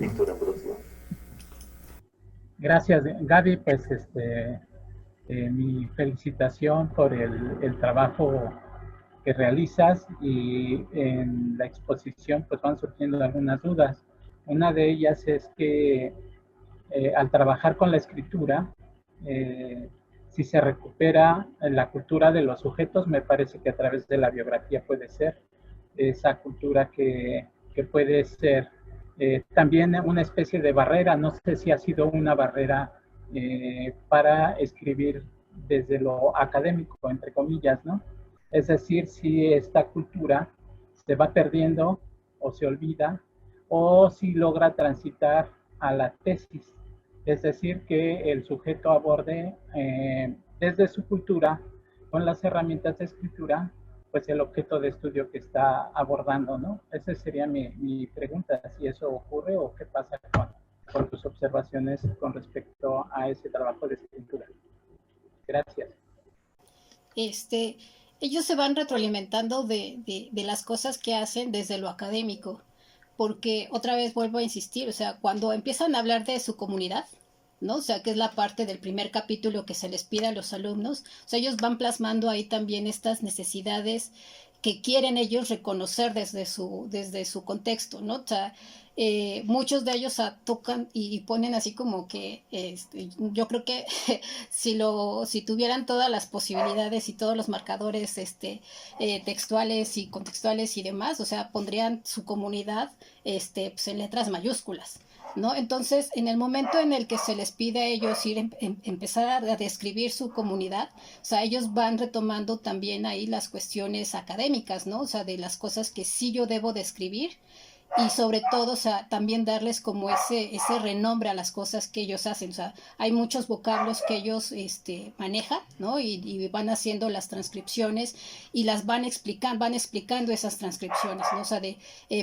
Speaker 7: Gracias, Gaby. Pues mi felicitación por el trabajo que realizas, y en la exposición pues van surgiendo algunas dudas. Una de ellas es que al trabajar con la escritura, si se recupera la cultura de los sujetos, me parece que a través de la biografía puede ser esa cultura que puede ser también una especie de barrera. No sé si ha sido una barrera para escribir desde lo académico, entre comillas, ¿no? Es decir, si esta cultura se va perdiendo o se olvida, o si logra transitar a la tesis. Es decir, que el sujeto aborde desde su cultura, con las herramientas de escritura, pues el objeto de estudio que está abordando, ¿no? Esa sería mi pregunta, si eso ocurre o qué pasa con tus observaciones con respecto a ese trabajo de escritura. Gracias.
Speaker 2: Ellos se van retroalimentando de las cosas que hacen desde lo académico, porque otra vez vuelvo a insistir, o sea, cuando empiezan a hablar de su comunidad, ¿no? O sea, que es la parte del primer capítulo que se les pide a los alumnos, o sea, ellos van plasmando ahí también estas necesidades que quieren ellos reconocer desde su contexto, ¿no? O sea, muchos de ellos tocan y ponen así como que yo creo que si tuvieran todas las posibilidades y todos los marcadores textuales y contextuales y demás, o sea, pondrían su comunidad pues en letras mayúsculas, ¿no? Entonces, en el momento en el que se les pide a ellos empezar a describir su comunidad, o sea, ellos van retomando también ahí las cuestiones académicas, ¿no? O sea, de las cosas que sí yo debo describir, y sobre todo, o sea, también darles como ese renombre a las cosas que ellos hacen. O sea, hay muchos vocablos que ellos manejan, ¿no? Y van haciendo las transcripciones y las van explicando esas transcripciones, ¿no? O sea,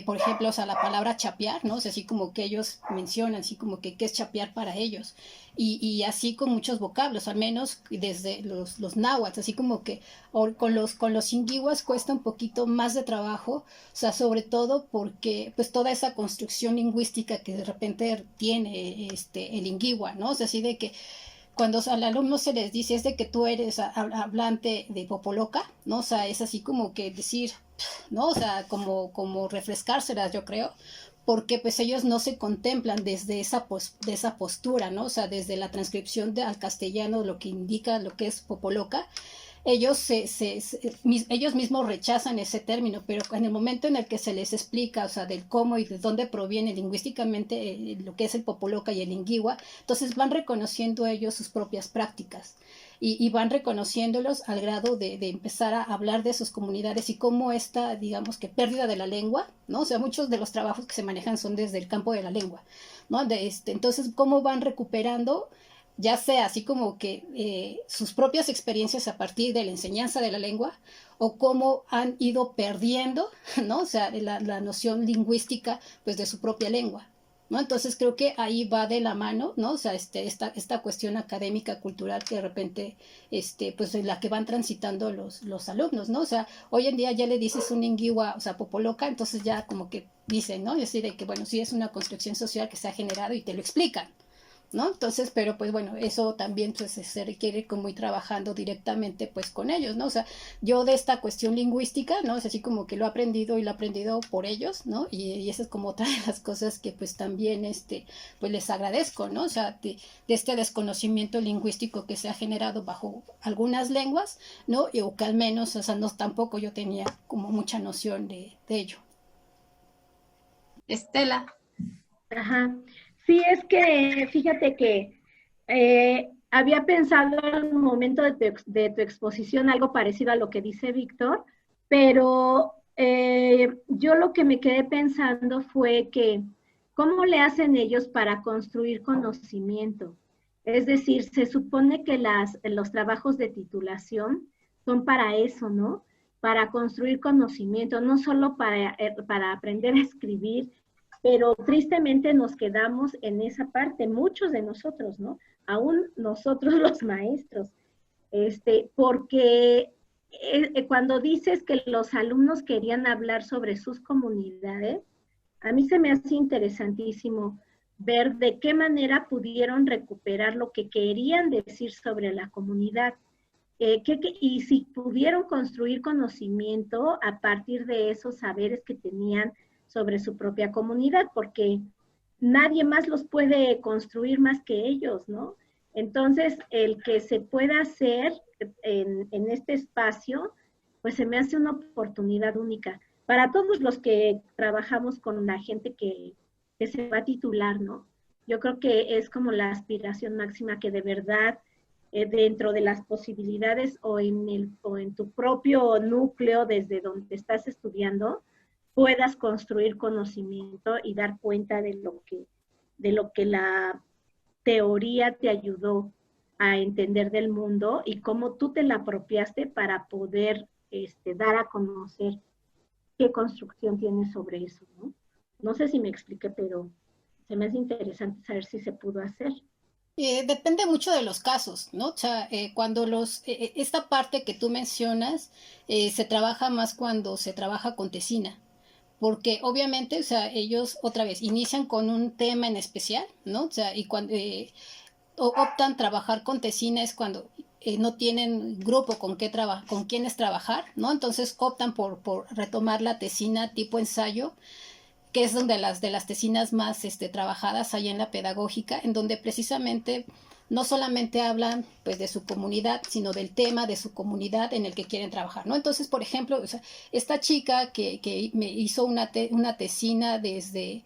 Speaker 2: por ejemplo, o sea, la palabra chapear, ¿no? O sea, así como que ellos mencionan, así como que qué es chapear para ellos. Y así con muchos vocablos, al menos desde los náhuatl, así como que con los inguihuas cuesta un poquito más de trabajo, o sea, sobre todo porque pues toda esa construcción lingüística que de repente tiene el inguihua, ¿no? O sea, así de que cuando al alumno se les dice es de que tú eres hablante de popoloca, ¿no? O sea, es así como que decir, ¿no? O sea, como refrescárselas, yo creo, porque pues ellos no se contemplan desde esa postura, ¿no? O sea, desde la transcripción al castellano, lo que indica lo que es popoloca, ellos ellos mismos rechazan ese término, pero en el momento en el que se les explica, o sea, del cómo y de dónde proviene lingüísticamente lo que es el popoloca y el inguihua, entonces van reconociendo ellos sus propias prácticas y van reconociéndolos al grado de empezar a hablar de sus comunidades y cómo esta, digamos que pérdida de la lengua, ¿no? O sea, muchos de los trabajos que se manejan son desde el campo de la lengua, ¿no? Entonces, cómo van recuperando ya sea así como que sus propias experiencias a partir de la enseñanza de la lengua, o cómo han ido perdiendo, ¿no? O sea, la noción lingüística, pues, de su propia lengua, ¿no? Entonces creo que ahí va de la mano, ¿no? O sea, esta cuestión académica, cultural, que de repente, pues, en la que van transitando los alumnos, ¿no? O sea, hoy en día ya le dices un inguihua, o sea, popoloca, entonces ya como que dicen, ¿no? Es decir, de que, bueno, sí es una construcción social que se ha generado y te lo explican, ¿no? Entonces, pero pues bueno, eso también pues se requiere como ir trabajando directamente pues con ellos, ¿no? O sea, yo de esta cuestión lingüística, ¿no? Es así como que lo he aprendido y lo he aprendido por ellos, ¿no? Y esa es como otra de las cosas que pues también, pues les agradezco, ¿no? O sea, de este desconocimiento lingüístico que se ha generado bajo algunas lenguas, ¿no? Y, o que al menos, o sea, no tampoco yo tenía como mucha noción de ello.
Speaker 6: Estela.
Speaker 3: Ajá. Sí, es que fíjate que había pensado al momento de tu exposición algo parecido a lo que dice Víctor, pero yo lo que me quedé pensando fue que, ¿cómo le hacen ellos para construir conocimiento? Es decir, se supone que los trabajos de titulación son para eso, ¿no? Para construir conocimiento, no solo para aprender a escribir, pero tristemente nos quedamos en esa parte, muchos de nosotros, ¿no? Aún nosotros los maestros, porque cuando dices que los alumnos querían hablar sobre sus comunidades, a mí se me hace interesantísimo ver de qué manera pudieron recuperar lo que querían decir sobre la comunidad. Y si pudieron construir conocimiento a partir de esos saberes que tenían sobre su propia comunidad, porque nadie más los puede construir más que ellos, ¿no? Entonces, el que se pueda hacer en este espacio, pues se me hace una oportunidad única para todos los que trabajamos con la gente que se va a titular, ¿no? Yo creo que es como la aspiración máxima que de verdad dentro de las posibilidades o en tu propio núcleo desde donde estás estudiando, puedas construir conocimiento y dar cuenta de lo que la teoría te ayudó a entender del mundo y cómo tú te la apropiaste para poder dar a conocer qué construcción tienes sobre eso, ¿no? No sé si me expliqué, pero se me hace interesante saber si se pudo hacer.
Speaker 2: Depende mucho de los casos, ¿no? O sea, cuando esta parte que tú mencionas se trabaja más cuando se trabaja con tesina, porque obviamente, o sea, ellos otra vez inician con un tema en especial, ¿no? O sea, y cuando optan trabajar con tesina es cuando no tienen grupo con quienes trabajar, ¿no? Entonces optan por retomar la tesina tipo ensayo, que es donde de las tesinas más trabajadas hay en la pedagógica, en donde precisamente no solamente hablan pues de su comunidad, sino del tema de su comunidad en el que quieren trabajar, ¿no? Entonces, por ejemplo, o sea, esta chica que me hizo una tesina desde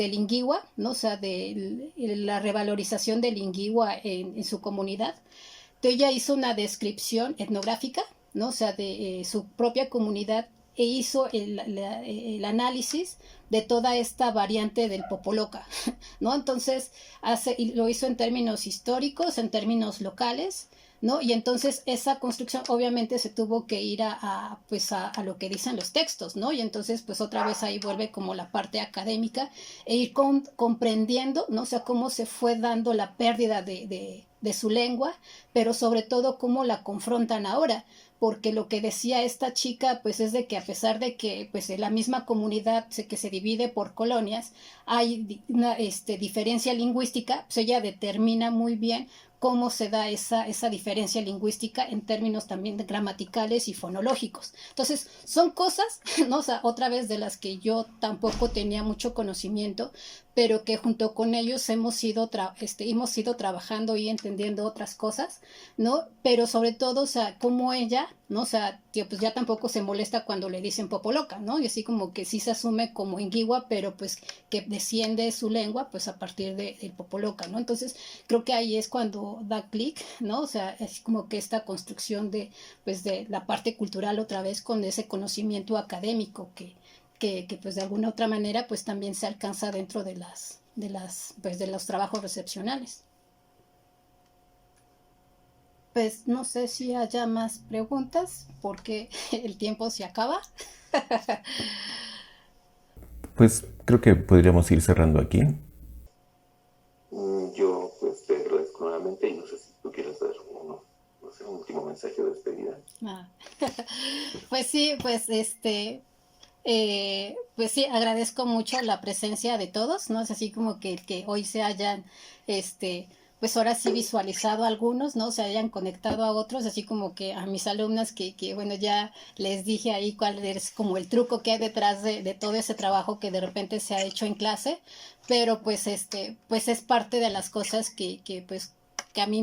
Speaker 2: Lingüa, ¿no? O sea, de la revalorización de Lingüa en su comunidad. Entonces, ella hizo una descripción etnográfica, ¿no? O sea, de su propia comunidad e hizo el análisis de toda esta variante del Popoloca, ¿no? Entonces, lo hizo en términos históricos, en términos locales, ¿no? Y entonces esa construcción obviamente se tuvo que ir pues a lo que dicen los textos, ¿no? Y entonces pues otra vez ahí vuelve como la parte académica e ir comprendiendo, ¿no? O sea, cómo se fue dando la pérdida de su lengua, pero sobre todo cómo la confrontan ahora, porque lo que decía esta chica pues es de que a pesar de que pues en la misma comunidad que se divide por colonias hay una diferencia lingüística, pues ella determina muy bien cómo se da esa diferencia lingüística en términos también gramaticales y fonológicos. Entonces, son cosas, ¿no? O sea, otra vez de las que yo tampoco tenía mucho conocimiento, pero que junto con ellos hemos ido trabajando y entendiendo otras cosas, ¿no? Pero sobre todo, o sea, como ella, ¿no? O sea, tío, pues ya tampoco se molesta cuando le dicen popoloca, ¿no? Y así como que sí se asume como inguigua, pero pues que desciende su lengua, pues a partir del popoloca, ¿no? Entonces, creo que ahí es cuando da clic, ¿no? O sea, es como que esta construcción pues de la parte cultural otra vez con ese conocimiento académico que pues de alguna otra manera pues también se alcanza dentro pues de los trabajos recepcionales. Pues no sé si haya más preguntas porque el tiempo se acaba.
Speaker 1: Pues creo que podríamos ir cerrando aquí.
Speaker 8: Yo pues te agradezco nuevamente y no sé si tú quieres dar un último mensaje de despedida.
Speaker 2: Pues sí, pues Pues sí, agradezco mucho la presencia de todos, ¿no? Es así como que hoy se hayan, pues ahora sí visualizado a algunos, ¿no? Se hayan conectado a otros, así como que a mis alumnas bueno, ya les dije ahí cuál es como el truco que hay detrás de todo ese trabajo que de repente se ha hecho en clase, pero pues pues es parte de las cosas pues, que a mí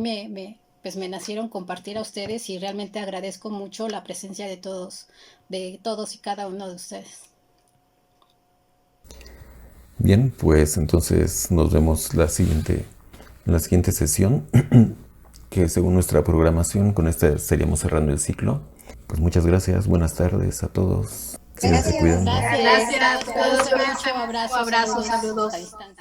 Speaker 2: pues me nacieron compartir a ustedes y realmente agradezco mucho la presencia de todos y cada uno de ustedes.
Speaker 1: Bien, pues entonces nos vemos en la siguiente sesión, que según nuestra programación, con esta estaríamos cerrando el ciclo. Pues muchas gracias, buenas tardes a todos.
Speaker 2: Gracias,
Speaker 1: Se cuidan.
Speaker 2: gracias.
Speaker 6: Gracias a todos.
Speaker 2: Abrazos,
Speaker 6: Abrazos,
Speaker 2: saludos
Speaker 6: saludos.
Speaker 2: a distancia.